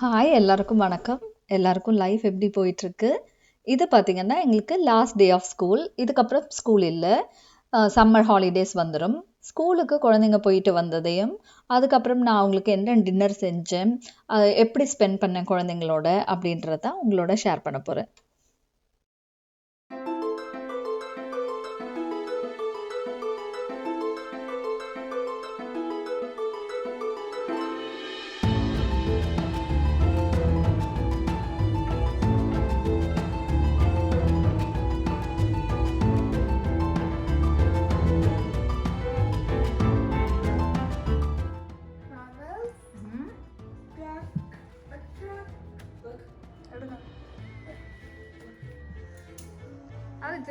Hi எல்லாருக்கும் வணக்கம். எல்லாருக்கும் லைஃப் எப்படி போயிட்டுருக்கு? இது பார்த்தீங்கன்னா எங்களுக்கு லாஸ்ட் டே ஆஃப் ஸ்கூல். இதுக்கப்புறம் ஸ்கூல் இல்லை. சம்மர் ஹாலிடேஸ் வந்துடும். ஸ்கூலுக்கு குழந்தைங்க போயிட்டு வந்ததையும் அதுக்கப்புறம் நான் அவங்களுக்கு என்ன டின்னர் செஞ்சேன், எப்படி ஸ்பெண்ட் பண்ணேன் குழந்தைங்களோட அப்படின்றத உங்களோட ஷேர் பண்ண போகிறேன்.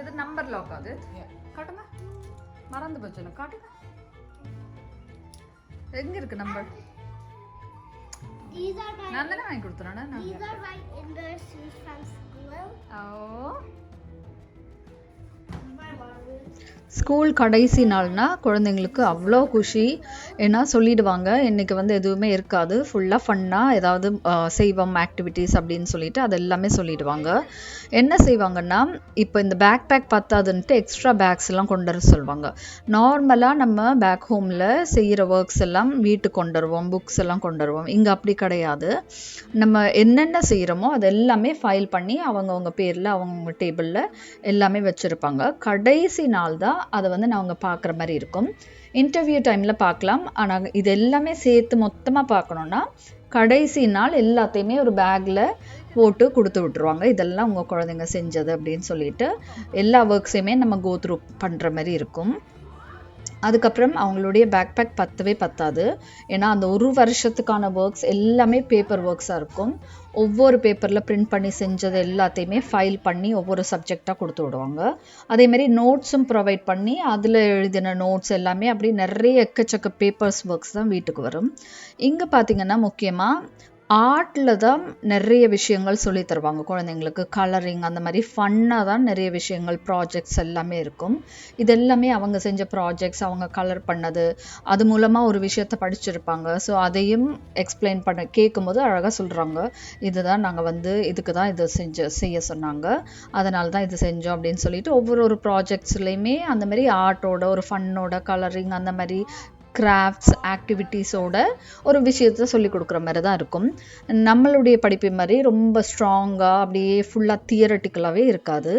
இது நம்பர் லாக் அது காட்டுங்க. மறந்து போச்சு எனக்கு. காட்டுங்க, எங்க இருக்கு நம்பர்? நான் தானே வாங்கி கொடுத்துறேன். ஸ்கூல் கடைசி நாள்னா குழந்தைங்களுக்கு அவ்வளோ குஷி. ஏன்னா சொல்லிடுவாங்க இன்றைக்கி எதுவுமே இருக்காது, ஃபுல்லாக ஃபன்னாக ஏதாவது செய்வோம் ஆக்டிவிட்டீஸ் அப்படின்னு சொல்லிட்டு அது எல்லாமே சொல்லிடுவாங்க. என்ன செய்வாங்கன்னா, இப்போ இந்த பேக் பேக் பத்தாதுன்ட்டு எக்ஸ்ட்ரா பேக்ஸ் எல்லாம் கொண்டு வர சொல்லுவாங்க. நார்மலாக நம்ம பேக் ஹோமில் செய்கிற ஒர்க்ஸ் எல்லாம் வீட்டுக்கு கொண்டு வருவோம், புக்ஸ் எல்லாம் கொண்டு வருவோம். இங்கே அப்படி கிடையாது. நம்ம என்னென்ன செய்கிறோமோ அது எல்லாமே ஃபைல் பண்ணி அவங்கவுங்க பேரில் அவங்கவுங்க டேபிளில் எல்லாமே வச்சுருப்பாங்க. கடைசி நாள் தான் அதை நாங்கள் பார்க்குற மாதிரி இருக்கும். இன்டர்வியூ டைமில் பார்க்கலாம். ஆனால் இது எல்லாமே சேர்த்து மொத்தமாக பார்க்கணுன்னா கடைசி நாள் எல்லாத்தையுமே ஒரு பேக்கில் போட்டு கொடுத்து விட்ருவாங்க. இதெல்லாம் உங்கள் குழந்தைங்க செஞ்சது அப்படின்னு சொல்லிட்டு எல்லா ஒர்க்ஸையுமே நம்ம கோ த்ரூ பண்ணுற மாதிரி இருக்கும். அதுக்கப்புறம் அவங்களுடைய பேக் பேக் பத்தவே பத்தாது. ஏன்னா அந்த ஒரு வருஷத்துக்கான ஒர்க்ஸ் எல்லாமே பேப்பர் ஒர்க்ஸாக இருக்கும். ஒவ்வொரு பேப்பரில் பிரிண்ட் பண்ணி செஞ்சது எல்லாத்தையுமே ஃபைல் பண்ணி ஒவ்வொரு சப்ஜெக்டாக கொடுத்து விடுவாங்க. அதேமாரி நோட்ஸும் ப்ரொவைட் பண்ணி அதில் எழுதின நோட்ஸ் எல்லாமே அப்படி நிறைய எக்கச்சக்க பேப்பர்ஸ் ஒர்க்ஸ் தான் வீட்டுக்கு வரும். இங்கே பார்த்திங்கன்னா முக்கியமாக ஆர்ட்டில் தான் நிறைய விஷயங்கள் சொல்லி தருவாங்க குழந்தைங்களுக்கு. கலரிங் அந்த மாதிரி ஃபன்னாக தான் நிறைய விஷயங்கள் ப்ராஜெக்ட்ஸ் எல்லாமே இருக்கும். இது எல்லாமே அவங்க செஞ்ச ப்ராஜெக்ட்ஸ், அவங்க கலர் பண்ணது, அது மூலமாக ஒரு விஷயத்த படிச்சிருப்பாங்க. ஸோ அதையும் எக்ஸ்பிளைன் பண்ண கேட்கும்போது அழகாக சொல்கிறாங்க, இதுதான் நாங்கள் இதுக்கு தான் இதை செய்ய சொன்னாங்க, அதனால தான் இது செஞ்சோம் அப்படின்னு சொல்லிட்டு ஒவ்வொரு ப்ராஜெக்ட்ஸ்லேயுமே அந்த மாதிரி ஆர்ட்டோட ஒரு ஃபன்னோட கலரிங் அந்த மாதிரி கிராஃப்ட்ஸ் ஆக்டிவிட்டீஸோட ஒரு விஷயத்த சொல்லி கொடுக்குற மாதிரி தான் இருக்கும். நம்மளுடைய படிப்பு மாதிரி ரொம்ப ஸ்ட்ராங்காக அப்படியே ஃபுல்லாக தியரட்டிக்கலாகவே இருக்காது.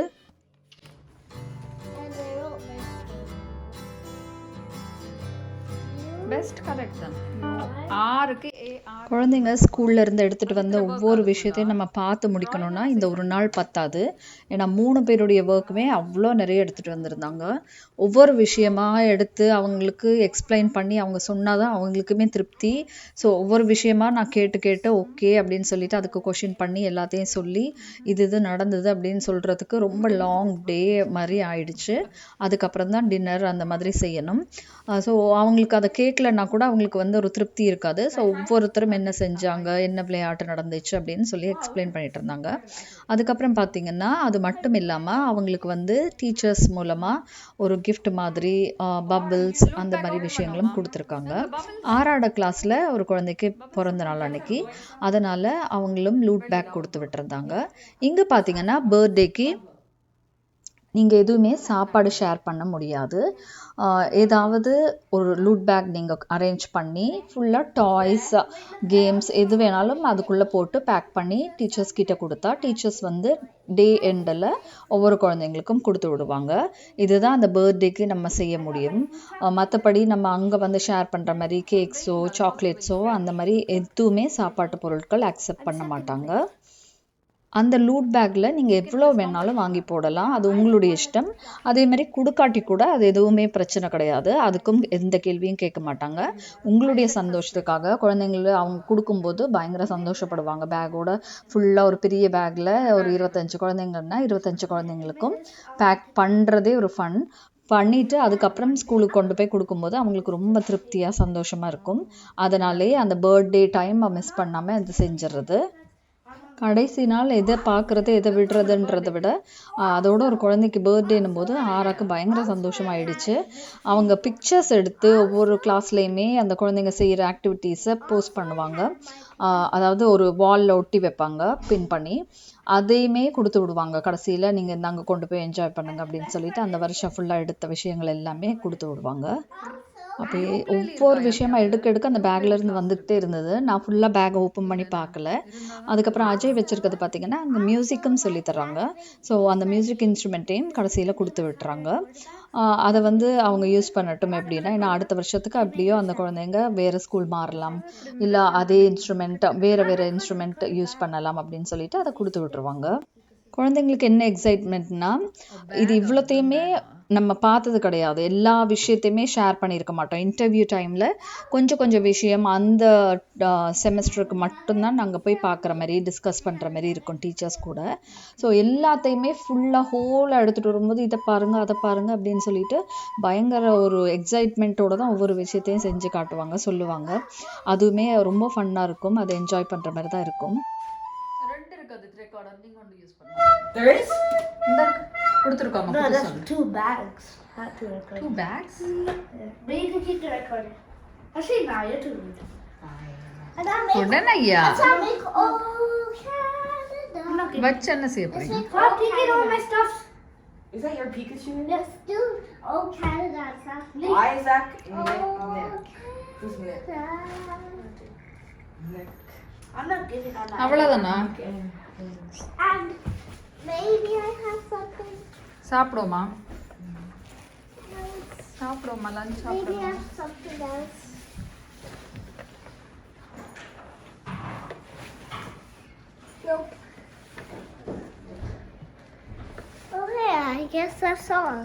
பெஸ்ட் கரெக்ட் தான். குழந்தைங்க ஸ்கூல்ல இருந்து எடுத்துட்டு வந்த ஒவ்வொரு விஷயத்தையும் நம்ம பார்த்து முடிக்கணும்னா இந்த ஒரு நாள் பத்தாது. ஏன்னா 3 பேருடைய ஒர்க்குமே அவ்வளோ நிறைய எடுத்துட்டு வந்திருந்தாங்க. ஒவ்வொரு விஷயமா எடுத்து அவங்களுக்கு எக்ஸ்பிளைன் பண்ணி அவங்க சொன்னாதான் அவங்களுக்குமே திருப்தி. ஸோ ஒவ்வொரு விஷயமா நான் கேட்டு ஓகே அப்படின்னு சொல்லிட்டு அதுக்கு கொஷின் பண்ணி எல்லாத்தையும் சொல்லி இது நடந்தது அப்படின்னு சொல்றதுக்கு ரொம்ப லாங் டே மாதிரி ஆயிடுச்சு. அதுக்கப்புறம் தான் டின்னர் அந்த மாதிரி செய்யணும். ஸோ அவங்களுக்கு அதை கேட்கலன்னா கூட அவங்களுக்கு ஒரு திருப்தி இருக்காது. ஸோ ஒவ்வொருத்தரும் என்ன செஞ்சாங்க, என்ன விளையாட்டு நடந்துச்சு அப்படின்னு சொல்லி எக்ஸ்பிளைன் பண்ணிட்டு இருந்தாங்க. அதுக்கப்புறம் பார்த்தீங்கன்னா அது மட்டும் இல்லாமல் அவங்களுக்கு டீச்சர்ஸ் மூலமாக ஒரு கிஃப்ட் மாதிரி பபிள்ஸ் அந்த மாதிரி விஷயங்களும் கொடுத்துருக்காங்க. 6ஆவது கிளாஸில் ஒரு குழந்தைக்கு பிறந்த நாள் அன்னைக்கு, அதனால் அவங்களும் லூட் பேக் கொடுத்து விட்டுருந்தாங்க. இங்கே பார்த்தீங்கன்னா பர்த்டேக்கு நீங்கள் எதுவுமே சாப்பாடு ஷேர் பண்ண முடியாது. ஏதாவது ஒரு லூட் பேக் நீங்கள் அரேஞ்ச் பண்ணி ஃபுல்லாக டாய்ஸ், கேம்ஸ் எது வேணாலும் அதுக்குள்ளே போட்டு பேக் பண்ணி டீச்சர்ஸ் கிட்ட கொடுத்தா டீச்சர்ஸ் டே எண்டில் ஒவ்வொரு குழந்தைங்களுக்கும் கொடுத்து விடுவாங்க. இதுதான் அந்த பர்த்டேக்கு நம்ம செய்ய முடியும். மற்றபடி நம்ம அங்கே ஷேர் பண்ணுற மாதிரி கேக்ஸோ சாக்லேட்ஸோ அந்த மாதிரி எதுவுமே சாப்பாட்டு பொருட்கள் அக்செப்ட் பண்ண மாட்டாங்க. அந்த லூட் பேக்கில் நீங்கள் எவ்வளோ வேணாலும் வாங்கி போடலாம், அது உங்களுடைய இஷ்டம். அதேமாதிரி கொடுக்காட்டி கூட அது எதுவுமே பிரச்சனை கிடையாது, அதுக்கும் எந்த கேள்வியும் கேட்க மாட்டாங்க. உங்களுடைய சந்தோஷத்துக்காக குழந்தைங்கள அவங்க கொடுக்கும்போது பயங்கர சந்தோஷப்படுவாங்க. பேக்கோட ஃபுல்லாக ஒரு பெரிய பேக்கில் ஒரு 25 குழந்தைங்கன்னா 25 குழந்தைங்களுக்கும் பேக் பண்ணுறதே ஒரு ஃபன் பண்ணிவிட்டு அதுக்கப்புறம் ஸ்கூலுக்கு கொண்டு போய் கொடுக்கும்போது அவங்களுக்கு ரொம்ப திருப்தியாக சந்தோஷமாக இருக்கும். அதனாலே அந்த பர்த்டே டைம் மிஸ் பண்ணாமல் அது செஞ்சிடுறது. கடைசி நாள் எதை பார்க்குறது எதை விடுறதுன்றதை விட அதோட ஒரு குழந்தைக்கு பர்த்டேன்னும் போது ஆராக்கு பயங்கர சந்தோஷமாயிடுச்சு. அவங்க பிக்சர்ஸ் எடுத்து ஒவ்வொரு கிளாஸ்லேயுமே அந்த குழந்தைங்க செய்கிற ஆக்டிவிட்டீஸை போஸ்ட் பண்ணுவாங்க. அதாவது ஒரு வாலில் ஒட்டி வைப்பாங்க பின் பண்ணி, அதையுமே கொடுத்து விடுவாங்க. கடைசியில் நீங்கள் இந்தாங்க கொண்டு போய் என்ஜாய் பண்ணுங்க அப்படின்னு சொல்லிட்டு அந்த வருஷம் ஃபுல்லாக எடுத்த விஷயங்கள் எல்லாமே கொடுத்து விடுவாங்க. அப்படியே ஒவ்வொரு விஷயமா எடுக்க அந்த பேக்லேருந்து வந்துகிட்டே இருந்தது. நான் ஃபுல்லாக பேக் ஓப்பன் பண்ணி பார்க்கல. அதுக்கப்புறம் அஜய் வச்சுருக்கிறது பார்த்திங்கன்னா அங்கே மியூசிக்கும் சொல்லி தர்றாங்க. ஸோ அந்த மியூசிக் இன்ஸ்ட்ருமெண்ட்டையும் கடைசியில் கொடுத்து விட்டுறாங்க. அதை அவங்க யூஸ் பண்ணட்டும் எப்படின்னா, ஏன்னா அடுத்த வருஷத்துக்கு அப்படியோ அந்த குழந்தைங்க வேறு ஸ்கூல் மாறலாம், இல்லை அதே இன்ஸ்ட்ருமெண்ட் வேறு இன்ஸ்ட்ருமெண்ட் யூஸ் பண்ணலாம் அப்படின்னு சொல்லிட்டு அதை கொடுத்து விட்டுருவாங்க. குழந்தைங்களுக்கு என்ன எக்ஸைட்மெண்ட்னா, இது இவ்வளோத்தையுமே நம்ம பார்த்தது கிடையாது. எல்லா விஷயத்தையுமே ஷேர் பண்ணியிருக்க மாட்டோம். இன்டர்வியூ டைமில் கொஞ்சம் விஷயம் அந்த செமஸ்டருக்கு மட்டும்தான் நாங்கள் போய் பார்க்குற மாதிரி டிஸ்கஸ் பண்ணுற மாதிரி இருக்கும் டீச்சர்ஸ் கூட. ஸோ எல்லாத்தையுமே ஃபுல்லாக ஹோலாக எடுத்துகிட்டு வரும்போது இதை பாருங்கள் அதை பாருங்கள் அப்படின்னு சொல்லிட்டு பயங்கர ஒரு எக்ஸைட்மெண்ட்டோடு தான் ஒவ்வொரு விஷயத்தையும் செஞ்சு காட்டுவாங்க, சொல்லுவாங்க. அதுவுமே ரொம்ப ஃபன்னாக இருக்கும். அதை என்ஜாய் பண்ணுற மாதிரி தான் இருக்கும். There is? கொடுத்துருக்காங்க. No, that's 2 bags. Not 2 recorder. 2 bags? But you can keep the recorder. Actually, now you're too rude. உடனேயா make all Canada. வச்சு என்ன செய்ய போறீங்க? Stop taking all my stuff. Is that your Pikachu? Yes, dude. Oh, Canada. Isaac and Nick. Who's Nick? Nick. I'm not giving on that. அவ்வளவுதானா? And maybe I have something. சாப்பிடுவோமா? Lunch Maybe I சாப்பிடுவோமா? have something else. Nope. Okay, I guess that's all.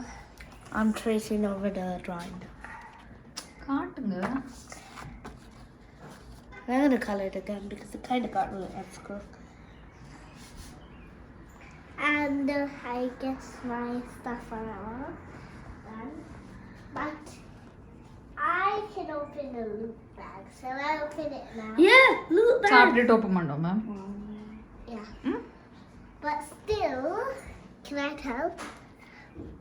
I'm tracing over the drawing. காட்டுங்க. I'm gonna color it again because it kind of got really obscure. And I guess my stuff are all done. But I can open the loot bag. Shall I open it now? Yeah, loot bag. சாப்பிட்டுட்டு open பண்ணோமா? Yeah. But still, can I tell?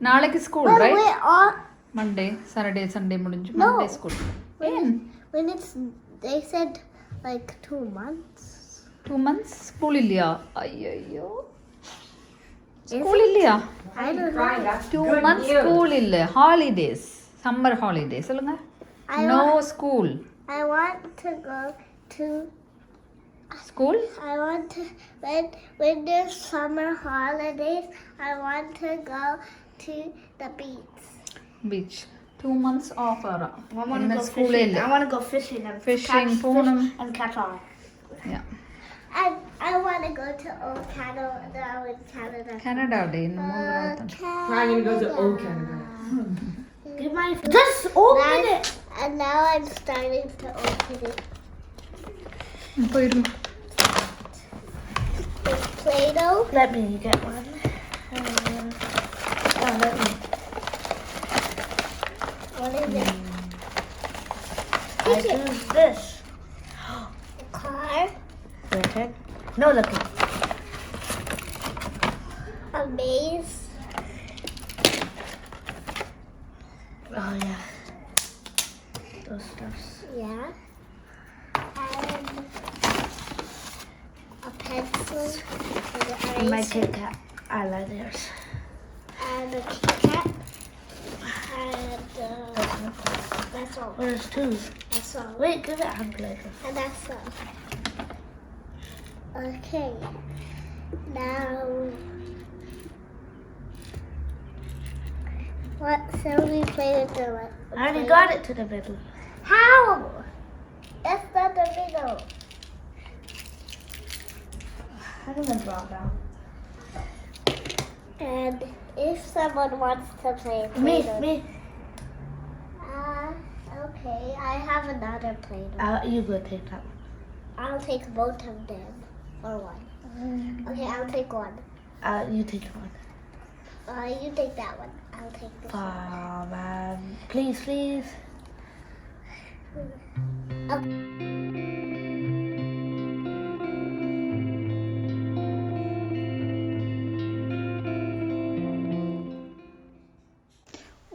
நாளைக்கு school Well, right? we're all Monday Saturday Sunday முடிஞ்சு No. Monday school. when it's they said like 2 months. 2 months school இல்லையா? ஐயோ school இல்லையா? I don't know. 2 months school இல்ல, holidays, summer holidays. சொல்லுங்க. No school. I want to go to school I want to when there's summer holidays. I want to go to the beach. Beach. 2 months off ஆரா. I want to go ஸ்கூலே fishing. இல்ல. I want to go fishing and Fishing, catch போகணும். fish and catch all. Yeah. And I want to go to Old Canada in Canada. Canada day இன்னும் 3 நாள் தான். I'm gonna go to Old Canada. Give my just open it. And now I'm starting to open it. போயிடுங்க. With Play-Doh. Let me get one. Let me. What is it? I choose this. A car. Okay. No looking. A maze. Oh yeah. Those stuffs. Yeah. And a pencil. And an My eraser. Kit Kat eyeliners. And a Kit Kat. And that's all. Where's two? That's all. Wait, give it hand later. And that's all. Okay. Now, what shall we play with the I already got it to the middle. How? That's not the middle. I'm gonna draw now. And if someone wants to play Me, Play-Doh, me. okay, I have another Play-Doh. You go take that one. I'll take both of them, or one. Okay, I'll take one. You take one. You take that one. I'll take this one. Oh man, please, please.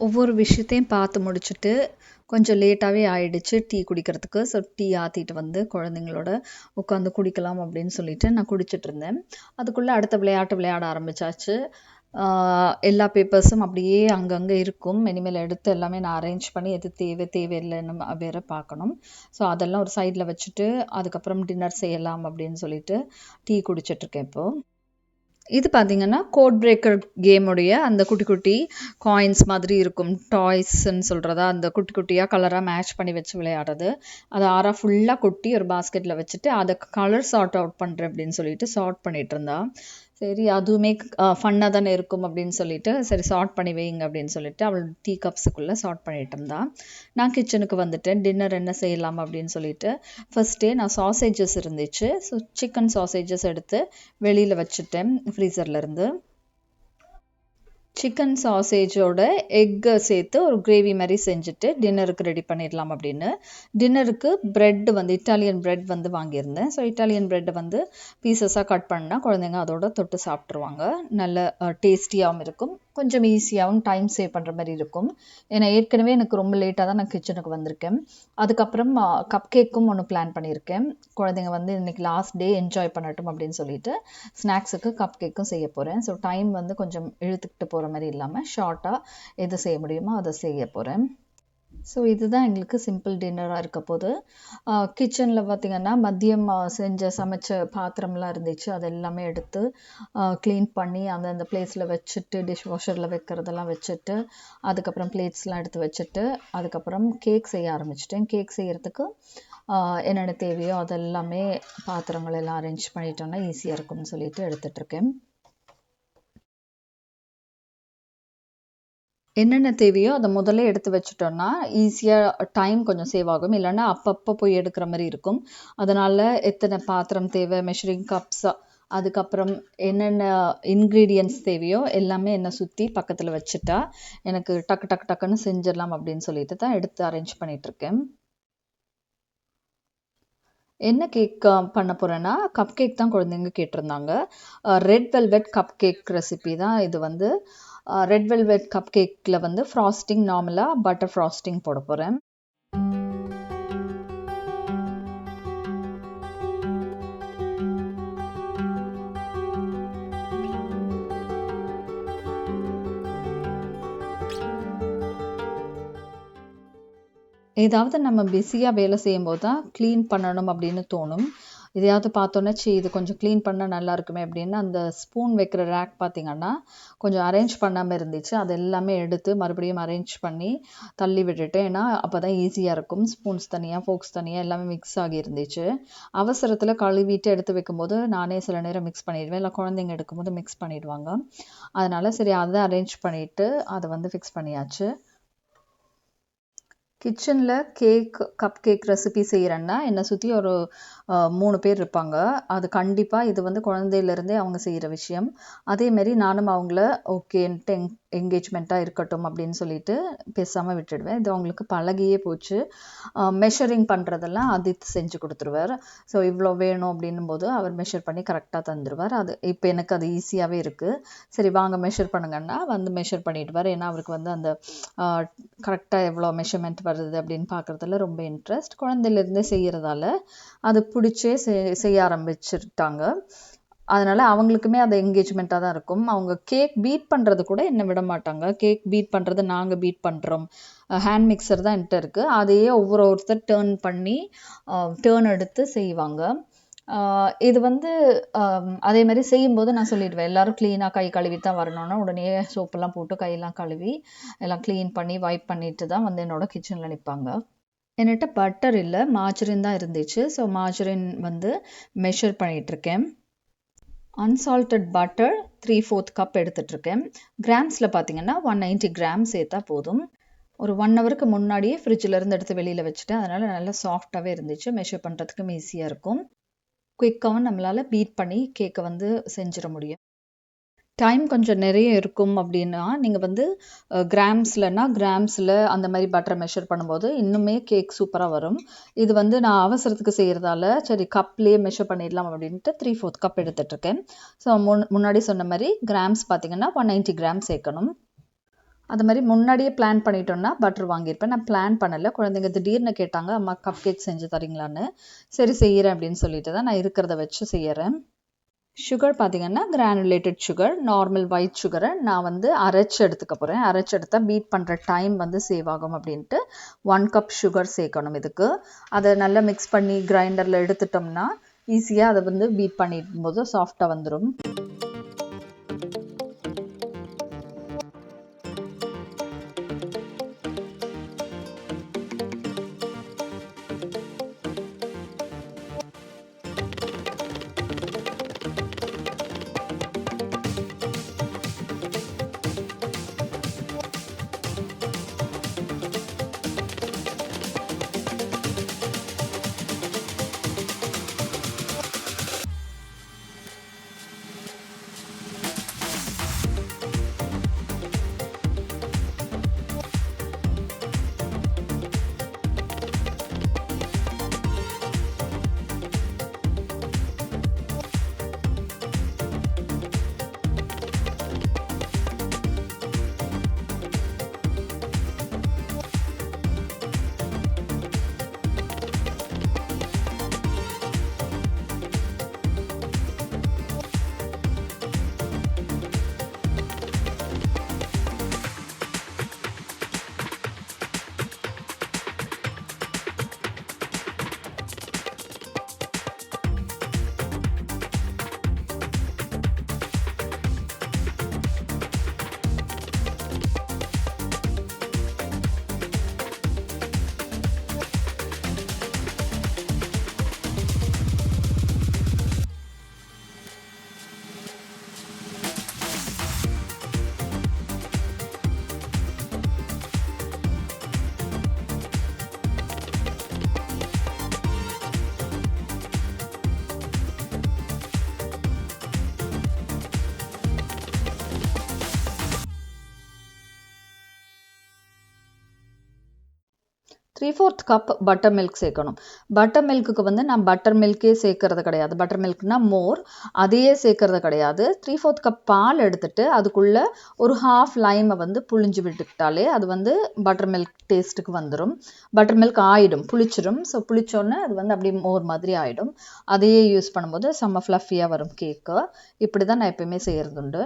ஒவ்வொரு விஷயத்தையும் பார்த்து முடிச்சுட்டு கொஞ்சம் லேட்டாகவே ஆயிடுச்சு tea குடிக்கிறதுக்கு. So tea ஆற்றிட்டு வந்து குழந்தைங்களோட உட்காந்து குடிக்கலாம் அப்படின்னு சொல்லிட்டு நான் குடிச்சிட்டு இருந்தேன். அதுக்குள்ளே அடுத்த விளையாட்டு விளையாட ஆரம்பிச்சாச்சு. எல்லா பேப்பர்ஸும் அப்படியே அங்கங்கே இருக்கும். இனிமேல் எடுத்து எல்லாமே நான் அரேஞ்ச் பண்ணி எது தேவையில்லைன்னு வேற பார்க்கணும். ஸோ அதெல்லாம் ஒரு சைடில் வச்சுட்டு அதுக்கப்புறம் டின்னர் செய்யலாம் அப்படின்னு சொல்லிட்டு டீ குடிச்சிட்ருக்கேன் இப்போது. இது பார்த்தீங்கன்னா கோட் பிரேக்கர் கேமுடைய அந்த குட்டி குட்டி காயின்ஸ் மாதிரி இருக்கும். டாய்ஸ்ன்னு சொல்கிறதா, அந்த குட்டி குட்டியாக கலராக மேட்ச் பண்ணி வச்சு விளையாடுறது. அதை ஆறாக ஃபுல்லாக கொட்டி ஒரு பாஸ்கெட்டில் வச்சுட்டு அதை கலர் சார்ட் அவுட் பண்ணுறேன் அப்படின்னு சொல்லிட்டு சார்ட் பண்ணிகிட்டு இருந்தா. சரி அதுவுமே ஃபன்னாக தானே இருக்கும் அப்படின்னு சொல்லிட்டு சரி சார்ட் பண்ணி வைங்க அப்படின்னு சொல்லிட்டு அவள் டீ கப்ஸுக்குள்ளே சார்ட் பண்ணிட்டு இருந்தா. நான் கிச்சனுக்கு வந்துட்டேன். டின்னர் என்ன செய்யலாம் அப்படின்னு சொல்லிட்டு ஃபர்ஸ்டே நான் சாசேஜஸ் இருந்துச்சு. ஸோ சிக்கன் சாசேஜஸ் எடுத்து வெளியில் வச்சுட்டேன் ஃப்ரீசர்லேருந்து. சிக்கன் சாசேஜோட எக்கை சேர்த்து ஒரு கிரேவி மாதிரி செஞ்சுட்டு டின்னருக்கு ரெடி பண்ணிடலாம் அப்படின்னு. டின்னருக்கு ப்ரெட் வந்து இட்டாலியன் ப்ரெட் வந்து வாங்கியிருந்தேன். ஸோ இட்டாலியன் ப்ரெட்டை வந்து பீசஸாக கட் பண்ணால் குழந்தைங்க அதோட தொட்டு சாப்பிட்ருவாங்க. நல்ல டேஸ்டியாகவும் இருக்கும், கொஞ்சம் ஈஸியாகவும் டைம் சேவ் பண்ணுற மாதிரி இருக்கும். ஏன்னா ஏற்கனவே எனக்கு ரொம்ப லேட்டாக தான் நான் கிச்சனுக்கு வந்திருக்கேன். அதுக்கப்புறம் கப் கேக்கும் ஒன்று பிளான் பண்ணியிருக்கேன். குழந்தைங்க வந்து இன்றைக்கி லாஸ்ட் டே என்ஜாய் பண்ணட்டும் அப்படின்னு சொல்லிட்டு ஸ்நாக்ஸுக்கு கப் கேக்கும் செய்ய போகிறேன். ஸோ டைம் வந்து கொஞ்சம் இழுத்துக்கிட்டு போகிற மாதிரி இல்லாமல் ஷார்ட்டாக எது செய்ய முடியுமோ அதை செய்ய போகிறேன். ஸோ இதுதான் எங்களுக்கு சிம்பிள் டின்னராக இருக்க போது. கிச்சனில் பார்த்திங்கன்னா மதியம் சமைச்ச பாத்திரம்லாம் இருந்துச்சு. அது எல்லாமே எடுத்து க்ளீன் பண்ணி அந்தந்த பிளேஸில் வச்சுட்டு டிஷ் வாஷரில் வைக்கிறதெல்லாம் வச்சுட்டு அதுக்கப்புறம் பிளேட்ஸ்லாம் எடுத்து வச்சுட்டு அதுக்கப்புறம் கேக் செய்ய ஆரம்பிச்சிட்டேன். கேக் செய்கிறதுக்கு என்னென்ன தேவையோ அதெல்லாமே பாத்திரங்கள் எல்லாம் அரேஞ்ச் பண்ணிட்டோன்னா ஈஸியாக இருக்கும்னு சொல்லிட்டு எடுத்துகிட்ருக்கேன். என்னென்ன தேவையோ அதை முதல்ல எடுத்து வச்சுட்டோன்னா ஈஸியாக டைம் கொஞ்சம் சேவ் ஆகும். இல்லைன்னா அப்பப்போ போய் எடுக்கிற மாதிரி இருக்கும். அதனால் எத்தனை பாத்திரம் தேவை, மெஷரிங் கப்ஸ், அதுக்கப்புறம் என்னென்ன இன்க்ரீடியன்ட்ஸ் தேவையோ எல்லாமே என்னை சுற்றி பக்கத்தில் வச்சுட்டா எனக்கு டக்குன்னு செஞ்சிடலாம் அப்படின்னு சொல்லிட்டு தான் எடுத்து அரேஞ்ச் பண்ணிகிட்ருக்கேன். என்ன கேக் பண்ண போகிறேன்னா கப் கேக் தான் குழந்தைங்க கேட்டிருந்தாங்க. Red velvet cup cake recipe தான் இது. வந்து ரெட் வெல்வெட் கப் கேக்கில் வந்து ஃப்ராஸ்டிங் நார்மலாக பட்டர் ஃப்ராஸ்டிங் போட போகிறேன். ஏதாவது நம்ம பிஸியாக வேலை செய்யும்போது தான் க்ளீன் பண்ணணும் அப்படின்னு தோணும். எதையாவது பார்த்தோன்னே இது கொஞ்சம் க்ளீன் பண்ணால் நல்லா இருக்குமே அப்படின்னு அந்த ஸ்பூன் வைக்கிற ரேக் பார்த்திங்கன்னா கொஞ்சம் அரேஞ்ச் பண்ணாமல் இருந்துச்சு. அது எல்லாமே எடுத்து மறுபடியும் அரேஞ்ச் பண்ணி தள்ளி விட்டுட்டேன். ஏன்னா அப்போ தான் ஈஸியாக இருக்கும். ஸ்பூன்ஸ் தனியாக, ஃபோக்ஸ் தனியாக எல்லாமே மிக்ஸ் ஆகி இருந்துச்சு. அவசரத்தில் கழுவிட்டு எடுத்து வைக்கும்போது நானே சில நேரம் மிக்ஸ் பண்ணிடுவேன், இல்லை குழந்தைங்க எடுக்கும்போது மிக்ஸ் பண்ணிடுவாங்க. அதனால் சரி அதை அரேஞ்ச் பண்ணிவிட்டு அதை வந்து ஃபிக்ஸ் பண்ணியாச்சு. கிச்சனில் கப் கேக் ரெசிபி செய்கிறேன்னா என்னை சுற்றி ஒரு 3 பேர் இருப்பாங்க. அது கண்டிப்பாக இது வந்து குழந்தையிலேருந்தே அவங்க செய்கிற விஷயம். அதேமாரி நானும் அவங்கள ஓகேன்ட்டு என்கேஜ்மெண்ட்டாக இருக்கட்டும் அப்படின்னு சொல்லிட்டு பேசாமல் விட்டுடுவேன். இது அவங்களுக்கு பழகியே போச்சு. மெஷரிங் பண்ணுறதெல்லாம் ஆதித் செஞ்சு கொடுத்துருவார். ஸோ இவ்வளோ வேணும் அப்படின்னும் போது அவர் மெஷர் பண்ணி கரெக்டாக தந்துடுவார். அது இப்போ எனக்கு அது ஈஸியாகவே இருக்குது. சரி வாங்க மெஷர் பண்ணுங்கன்னா வந்து மெஷர் பண்ணிவிடுவார். ஏன்னா அவருக்கு வந்து அந்த கரெக்டாக எவ்வளோ மெஷர்மெண்ட் வருது அப்படின்னு பார்க்குறதுல ரொம்ப இன்ட்ரெஸ்ட். குழந்தையிலேருந்தே செய்கிறதால அது பிடிச்சே செய்ய ஆரம்பிச்சிட்டாங்க. அதனால் அவங்களுக்குமே அது என்கேஜ்மெண்ட்டாக தான் இருக்கும். அவங்க கேக் பீட் பண்ணுறது கூட என்னை விட மாட்டாங்க. கேக் பீட் பண்ணுறது நாங்கள் பீட் பண்ணுறோம். ஹேண்ட் மிக்சர் தான் என்கிட்ட இருக்குது. அதையே ஒருத்தர் டேர்ன் எடுத்து செய்வாங்க. இது வந்து அதே மாதிரி செய்யும்போது நான் சொல்லிடுவேன், எல்லோரும் க்ளீனாக கை கழுவி தான் வரணும்னா உடனே சோப்பெல்லாம் போட்டு கையெல்லாம் கழுவி எல்லாம் க்ளீன் பண்ணி வைப் பண்ணிட்டு தான் வந்து என்னோட கிச்சனில் நிற்பாங்க. என்கிட்ட பட்டர் இல்லை, மார்ஜரின் தான் இருந்துச்சு. ஸோ மார்ஜரின் வந்து மெஷர் பண்ணிகிட்ருக்கேன். அன்சால்டட் பட்டர் 3/4 கப் எடுத்துகிட்ருக்கேன். கிராம்ஸில் பார்த்தீங்கன்னா 190 கிராம் சேர்த்தா போதும். ஒரு 1 ஹவருக்கு முன்னாடியே ஃப்ரிட்ஜிலேருந்து எடுத்து வெளியில் வச்சுட்டேன். அதனால் நல்லா சாஃப்டாகவே இருந்துச்சு. மெஷர் பண்ணுறதுக்கும் ஈஸியாக இருக்கும். குயிக்காகவும் நம்மளால் பீட் பண்ணி கேக்கை வந்து செஞ்சிட முடியும். டைம் கொஞ்சம் நிறைய இருக்கும் அப்படின்னா நீங்கள் வந்து கிராம்ஸில் அந்த மாதிரி பட்டரை மெஷர் பண்ணும்போது இன்னுமே கேக் சூப்பராக வரும். இது வந்து நான் அவசரத்துக்கு செய்கிறதால சரி கப்லேயே மெஷர் பண்ணிடலாம் அப்படின்ட்டு 3/4 கப் எடுத்துகிட்ருக்கேன். ஸோ முன்னாடி சொன்ன மாதிரி கிராம்ஸ் பார்த்திங்கன்னா 190 கிராம் சேர்க்கணும். அது மாதிரி முன்னாடியே பிளான் பண்ணிட்டோம்னா பட்டர் வாங்கியிருப்பேன். நான் பிளான் பண்ணலை, குழந்தைங்க திடீர்னு கேட்டாங்க அம்மா கப் கேக் செஞ்சு தரீங்களான்னு. சரி செய்கிறேன் அப்படின்னு சொல்லிட்டு தான் நான் இருக்கிறத வச்சு செய்கிறேன். சுகர் பார்த்தீங்கன்னா கிரானுலேட்டட் சுகர், நார்மல் ஒயிட் சுகரை நான் வந்து அரைச்சி எடுத்துக்க போகிறேன். அரைச்சி எடுத்தால் பீட் பண்ணுற டைம் வந்து சேவ் ஆகும் அப்படின்ட்டு 1 கப் சுகர் சேர்க்கணும் இதுக்கு. அதை நல்லா மிக்ஸ் பண்ணி கிரைண்டரில் எடுத்துட்டோம்னா ஈஸியாக அதை வந்து பீட் பண்ணிடும் போது சாஃப்டாக வந்துடும். த்ரீ-ஃபோர்த் கப் பட்டர் மில்க் சேர்க்கணும். பட்டர் மில்க்குக்கு வந்து நான் பட்டர் மில்கே சேர்க்கறது கிடையாது. பட்டர் மில்க்னா மோர், அதையே சேர்க்கறது கிடையாது. 3/4 கப் பால் எடுத்துட்டு அதுக்குள்ளே ஒரு ஹாஃப் லைமை வந்து புழிஞ்சு விட்டுக்கிட்டாலே அது வந்து பட்டர் மில்க் டேஸ்ட்டுக்கு வந்துடும். பட்டர் மில்க் ஆகிடும், புளிச்சிடும். ஸோ புளிச்சோன்னே அது வந்து அப்படியே மோர் மாதிரி ஆகிடும். அதையே யூஸ் பண்ணும்போது செம்ம ஃப்ளஃபியாக வரும் கேக்கு. இப்படி தான் நான் எப்பயுமே செய்கிறது உண்டு.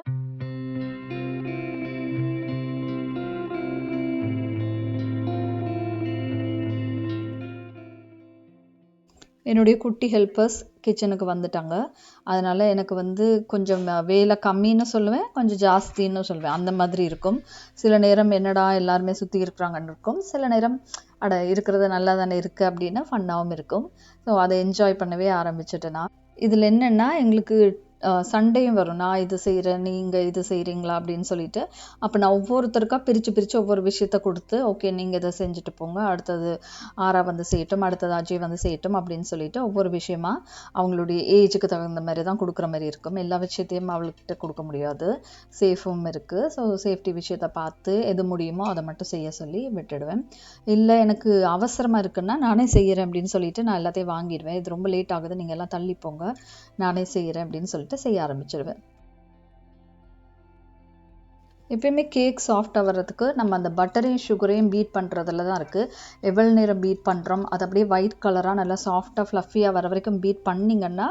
என்னுடைய குட்டி ஹெல்ப்பர்ஸ் கிச்சனுக்கு வந்துட்டாங்க. அதனால் எனக்கு வந்து கொஞ்சம் வேலை கம்மின்னு சொல்லுவேன், கொஞ்சம் ஜாஸ்தின்னு சொல்லுவேன். அந்த மாதிரி இருக்கும். சில நேரம் என்னடா எல்லாருமே சுற்றி இருக்கிறாங்கன்னு இருக்கும். சில நேரம் அட இருக்கிறது நல்லா தானே இருக்குது அப்படின்னு ஃபன்னாகவும் இருக்கும். ஸோ அதை என்ஜாய் பண்ணவே ஆரம்பிச்சிட்டேன் நான். இதில் என்னென்னா எங்களுக்கு சண்டையும் வரும். நான் இது செய்கிறேன், நீங்கள் இது செய்கிறீங்களா அப்படின்னு சொல்லிட்டு. அப்போ நான் ஒவ்வொருத்தருக்கா பிரித்து ஒவ்வொரு விஷயத்த கொடுத்து, ஓகே நீங்கள் இதை செஞ்சுட்டு போங்க, அடுத்தது ஆரா வந்து செய்யட்டும், அடுத்தது அஜய் வந்து செய்யட்டும் அப்படின்னு சொல்லிட்டு ஒவ்வொரு விஷயமா அவங்களுடைய ஏஜுக்கு தகுந்த மாதிரி தான் கொடுக்குற மாதிரி இருக்கும். எல்லா விஷயத்தையும் அவள்கிட்ட கொடுக்க முடியாது, சேஃபும் இருக்குது. ஸோ சேஃப்டி விஷயத்தை பார்த்து எது முடியுமோ அதை மட்டும் செய்ய சொல்லி விட்டுடுவேன். இல்லை எனக்கு அவசரமாக இருக்குன்னா நானே செய்கிறேன் அப்படின்னு சொல்லிட்டு நான் எல்லாத்தையும் வாங்கிடுவேன். இது ரொம்ப லேட் ஆகுது, நீங்கள் எல்லாம் தள்ளி போங்க, நானே செய்கிறேன் அப்படின்னு சொல்லிட்டு செய்ய ஆரம்பிச்சிடுவேன். எப்பயுமே கேக் சாஃப்டாக வர்றதுக்கு நம்ம அந்த பட்டரையும் சுகரையும் பீட் பண்ணுறதுல தான் இருக்குது. எவ்வளோ நேரம் பீட் பண்ணுறோம், அது அப்படியே ஒயிட் கலராக நல்லா சாஃப்டாக ஃப்ளஃபியாக வர வரைக்கும் பீட் பண்ணிங்கன்னா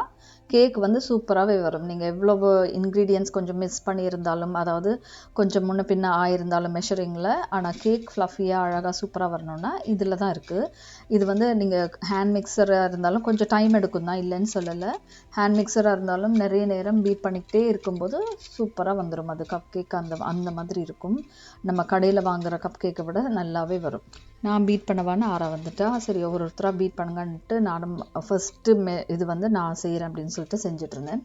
கேக் வந்து சூப்பராகவே வரும். நீங்கள் எவ்வளவு இன்க்ரீடியன்ஸ் கொஞ்சம் மிஸ் பண்ணியிருந்தாலும், அதாவது கொஞ்சம் முன்ன பின்ன ஆயிருந்தாலும் மெஷரிங்கில், ஆனால் கேக் ஃப்ளஃபியாக அழகாக சூப்பராக வரணும்னா இதில் தான் இருக்குது. இது வந்து நீங்கள் ஹேண்ட் மிக்சராக இருந்தாலும் கொஞ்சம் டைம் எடுக்கும் தான், இல்லைன்னு சொல்லலை. ஹேண்ட் மிக்சராக இருந்தாலும் நிறைய நேரம் பீட் பண்ணிக்கிட்டே இருக்கும்போது சூப்பராக வந்துடும். அது கப் கேக் அந்த மாதிரி இருக்கும். நம்ம கடையில் வாங்குகிற கப் கேக்கை விட நல்லாவே வரும். நான் பீட் பண்ணவான்னு ஆரா வந்துட்டா, சரி ஒருத்தராக பீட் பண்ணுங்கன்ட்டு நானும் ஃபஸ்ட்டு இது வந்து நான் செய்கிறேன் அப்படின்னு சொல்லிட்டு செஞ்சிட்ருந்தேன்.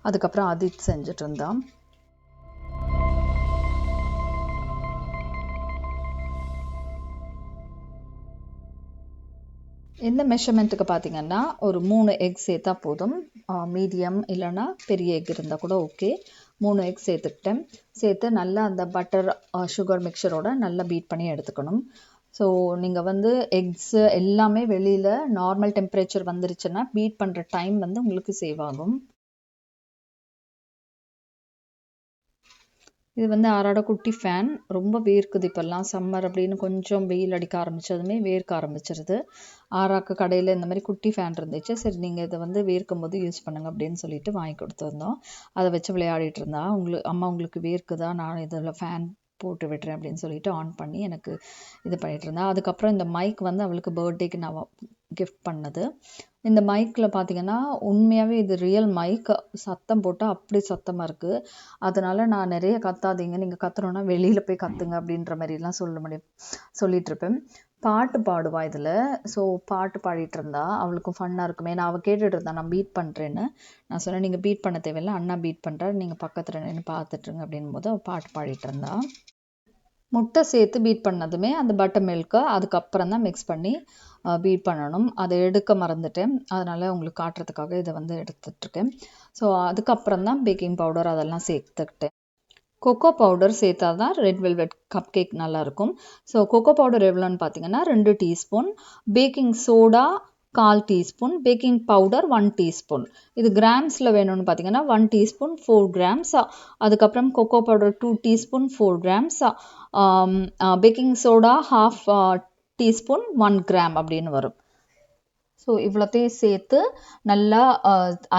அதுக்கப்புறம் அதித் செஞ்சுட்டு இருந்தான். இந்த மெஷர்மெண்ட்டுக்கு பார்த்தீங்கன்னா ஒரு 3 எக் சேர்த்தா போதும். மீடியம் இல்லைன்னா பெரிய எக் இருந்தால் கூட ஓகே. 3 எக் சேர்த்துக்கிட்டேன். சேர்த்து நல்லா அந்த பட்டர் சுகர் மிக்சரோட நல்லா பீட் பண்ணி எடுத்துக்கணும். ஸோ நீங்கள் வந்து எக்ஸு எல்லாமே வெளியில் நார்மல் டெம்பரேச்சர் வந்துருச்சுன்னா பீட் பண்ணுற டைம் வந்து உங்களுக்கு சேவ் ஆகும். இது வந்து ஆரோட குட்டி ஃபேன். ரொம்ப வேர்க்குது இப்போல்லாம், சம்மர் அப்படின்னு கொஞ்சம் வெயில் அடிக்க ஆரம்பித்ததுமே வேர்க்க ஆரம்பிச்சிருது. ஆராக்கு கடையில் இந்த மாதிரி குட்டி ஃபேன் இருந்துச்சு. சரி நீங்கள் இதை வந்து வேர்க்கும் போது யூஸ் பண்ணுங்க அப்படின்னு சொல்லிட்டு வாங்கி கொடுத்துருந்தோம். அதை வச்சு விளையாடிட்டு இருந்தா, அம்மா உங்களுக்கு வேர்க்குதா, நான் இதில் ஃபேன் போட்டு விடுறேன் அப்படின்னு சொல்லிட்டு ஆன் பண்ணி எனக்கு இது பண்ணிட்டு இருந்தா. அதுக்கப்புறம் இந்த மைக் வந்து அவளுக்கு பர்த்டேக்கு நான் கிஃப்ட் பண்ணது. இந்த மைக்கில் பார்த்தீங்கன்னா உண்மையாகவே இது ரியல் மைக். சத்தம் போட்டால் அப்படி சத்தமாக இருக்குது. அதனால நான் நிறைய கத்தாதீங்க, நீங்கள் கத்துறோன்னா வெளியில் போய் கத்துங்க அப்படின்ற மாதிரிலாம் சொல்லிட்டு இருப்பேன். பாட்டு பாடுவா இதில். ஸோ பாட்டு பாடிட்டு இருந்தா அவளுக்கும் ஃபன்னாக இருக்குமே. நான் அவள் கேட்டுட்டு இருந்தா நான் பீட் பண்ணுறேன்னு. நான் சொன்னேன் நீங்கள் பீட் பண்ண தேவையில்லை, அண்ணா பீட் பண்ணுறாரு, நீங்கள் பக்கத்தில் நின்று பார்த்துட்டுருங்க அப்படின் போது அவள் பாட்டு பாடிட்டு இருந்தா. முட்டை சேர்த்து பீட் பண்ணதுமே அந்த பட்டர் மில்க்கை அதுக்கப்புறம் தான் மிக்ஸ் பண்ணி பீட் பண்ணணும். அதை எடுக்க மறந்துட்டேன், அதனால் உங்களுக்கு காட்டுறதுக்காக இதை வந்து எடுத்துட்ருக்கேன். ஸோ அதுக்கப்புறம் தான் பேக்கிங் பவுடர் அதெல்லாம் சேர்த்துக்கிட்டேன். கொக்கோ பவுடர் சேர்த்தா தான் ரெட் வெல்வெட் கப் கேக் நல்லாயிருக்கும். ஸோ கொக்கோ பவுடர் எவ்வளோன்னு பார்த்தீங்கன்னா 2 teaspoon, baking soda 1/4 teaspoon, baking powder 1 teaspoon. இது கிராம்ஸில் வேணும்னு பார்த்தீங்கன்னா 1 டீஸ்பூன் 4 கிராம்ஸ். அதுக்கப்புறம் cocoa powder 2 teaspoon 4 grams, baking soda 1/2 teaspoon 1 gram அப்படின்னு வரும். ஸோ இவ்வளோத்தையும் சேர்த்து நல்லா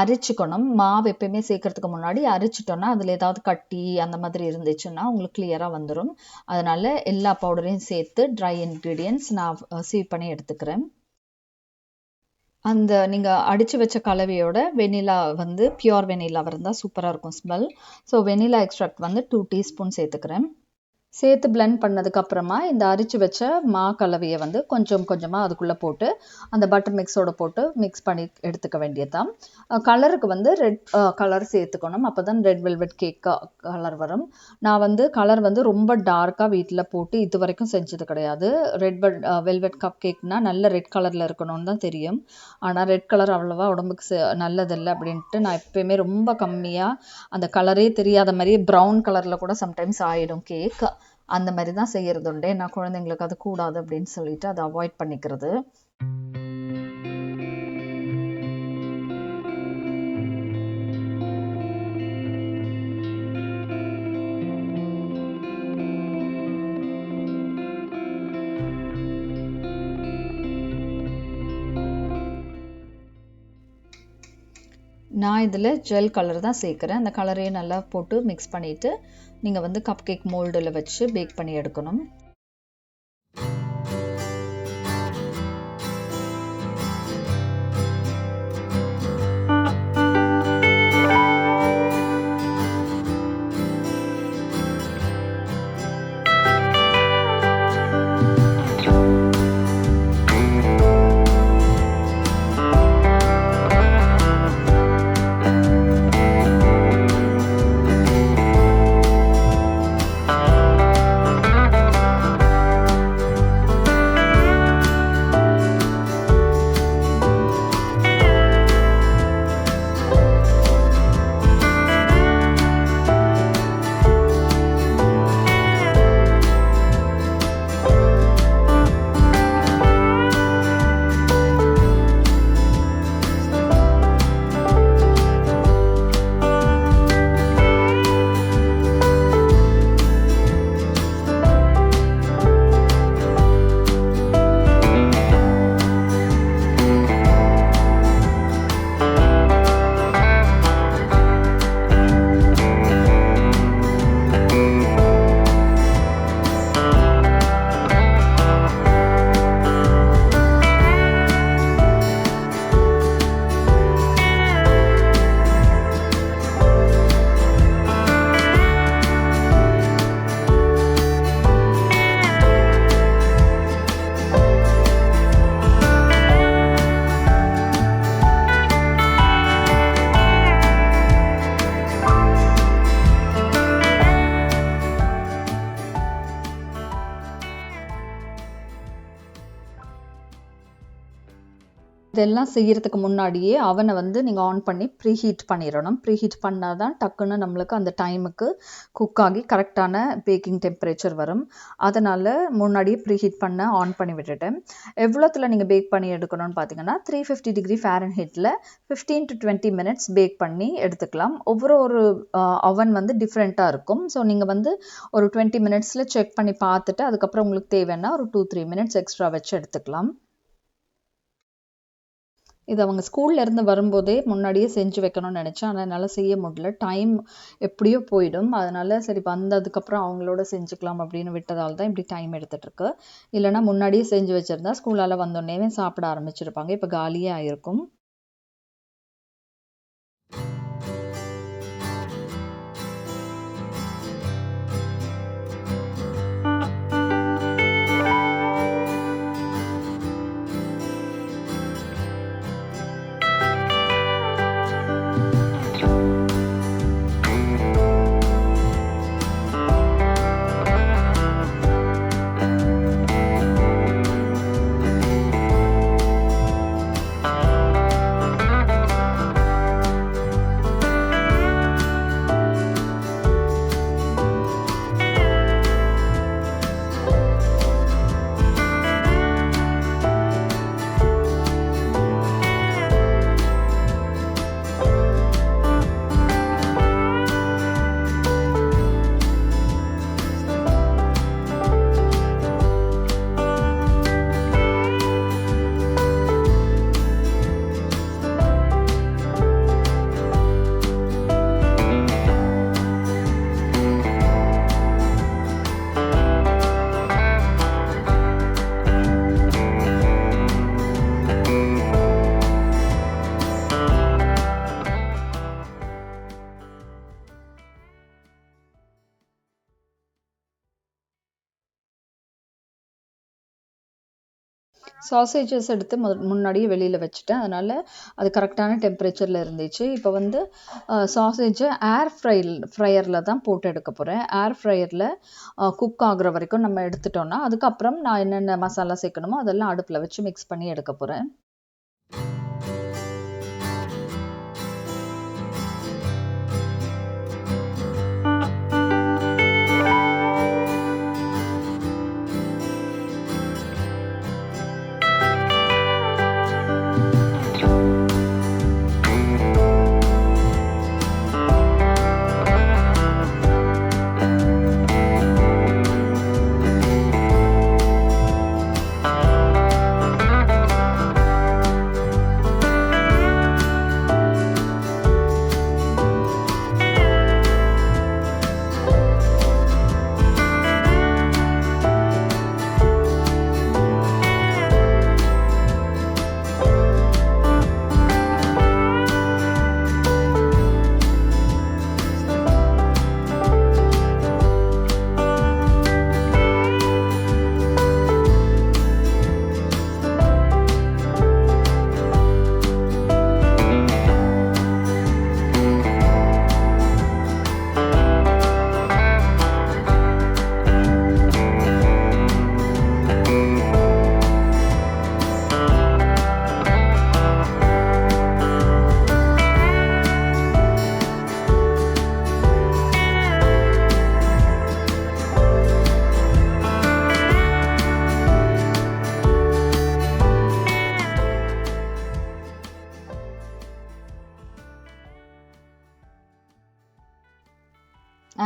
அரைச்சிக்கணும். மாவு எப்பயுமே சேர்க்கறதுக்கு முன்னாடி அரைச்சிட்டோன்னா அதில் ஏதாவது கட்டி அந்த மாதிரி இருந்துச்சுன்னா உங்களுக்கு கிளியராக வந்துடும். அதனால் எல்லா பவுடரையும் சேர்த்து ட்ரை இன்க்ரீடியன்ட்ஸ் நான் சீவ் பண்ணி எடுத்துக்கிறேன். அந்த நீங்கள் அடித்து வச்ச கலவையோட வெனிலா வந்து பியூர் வெனிலாவாக இருந்தால் சூப்பராக இருக்கும் ஸ்மெல். ஸோ வெனிலா எக்ஸ்ட்ராக்ட் வந்து 2 டீஸ்பூன் சேர்த்துக்கிறேன். சேர்த்து பிளெண்ட் பண்ணதுக்கப்புறமா இந்த அரிச்சு வச்ச மா கலவையை வந்து கொஞ்சம் கொஞ்சமாக அதுக்குள்ளே போட்டு அந்த பட்டர் மிக்ஸோட போட்டு மிக்ஸ் பண்ணி எடுத்துக்க வேண்டியதுதான். கலருக்கு வந்து ரெட் கலர் சேர்த்துக்கணும், அப்போ தான் ரெட் வெல்வெட் கேக் கலர் வரும். நான் வந்து கலர் வந்து ரொம்ப டார்க்காக வீட்டில் போட்டு இது வரைக்கும் செஞ்சது கிடையாது. ரெட் வெல்வெட் கப் கேக்னால் நல்ல ரெட் கலரில் இருக்கணும்னு தான் தெரியும். ஆனால் ரெட் கலர் அவ்வளோவா உடம்புக்கு நல்லதில்லை அப்படின்ட்டு நான் எப்போயுமே ரொம்ப கம்மியாக அந்த கலரே தெரியாத மாதிரி ப்ரௌன் கலரில் கூட சம்டைம்ஸ் ஆகிடும் கேக். அந்த மாதிரி தான் செய்கிறது உண்டு. நான் குழந்தைங்களுக்கு அது கூடாது அப்படின்னு சொல்லிட்டு அதை அவாய்ட் பண்ணிக்கிறது. நான் இதில் ஜெல் கலர் தான் சேர்க்குறேன். அந்த கலரையே நல்லா போட்டு மிக்ஸ் பண்ணிவிட்டு நீங்கள் வந்து கப் கேக் மோல்டில் வச்சு பேக் பண்ணி எடுக்கணும். இதெல்லாம் செய்யறதுக்கு முன்னாடியே அவனை வந்து நீங்கள் ஆன் பண்ணி ப்ரீஹீட் பண்ணிடணும். ப்ரீஹீட் பண்ணால் தான் டக்குன்னு நம்மளுக்கு அந்த டைமுக்கு குக் ஆகி கரெக்டான பேக்கிங் டெம்பரேச்சர் வரும். அதனால் முன்னாடியே ப்ரீஹீட் பண்ண ஆன் பண்ணி விட்டுட்டேன். எவ்வளோத்தில் நீங்கள் பேக் பண்ணி எடுக்கணும்னு பார்த்தீங்கன்னா 350 டிகிரி ஃபாரன்ஹீட்டில் 15 to 20 மினிட்ஸ் பேக் பண்ணி எடுத்துக்கலாம். ஒவ்வொரு அவன் வந்து டிஃப்ரெண்ட்டாக இருக்கும். ஸோ நீங்கள் வந்து ஒரு 20 மினிட்ஸில் செக் பண்ணி பார்த்துட்டு அதுக்கப்புறம் உங்களுக்கு தேவைன்னா ஒரு 2-3 மினிட்ஸ் எக்ஸ்ட்ரா வச்சு எடுத்துக்கலாம். இது அவங்க ஸ்கூல்லேருந்து வரும்போதே முன்னாடியே செஞ்சு வைக்கணும்னு நினச்சேன். ஆனால் என்னால் செய்ய முடியல, டைம் எப்படியோ போயிடும். அதனால் சரி வந்ததுக்கப்புறம் அவங்களோட செஞ்சுக்கலாம் அப்படின்னு விட்டதால் தான் இப்படி டைம் எடுத்துகிட்ருக்கு. இல்லைனா முன்னாடியே செஞ்சு வச்சுருந்தா ஸ்கூலால் வந்தோடனே சாப்பிட ஆரம்பிச்சிருப்பாங்க. இப்போ காலியே ஆகிருக்கும். சாசேஜஸ் எடுத்து முன்னாடியே வெளியில் வச்சுட்டேன். அதனால் அது கரெக்டான டெம்பரேச்சரில் இருந்துச்சு. இப்போ வந்து சாசேஜை ஃப்ரையரில் தான் போட்டு எடுக்க போகிறேன். ஏர் ஃப்ரையரில் குக் ஆகுற வரைக்கும் நம்ம எடுத்துட்டோன்னா அதுக்கப்புறம் நான் என்னென்ன மசாலா சேர்க்கணுமோ அதெல்லாம் அடுப்பில் வச்சு மிக்ஸ் பண்ணி எடுக்க போகிறேன்.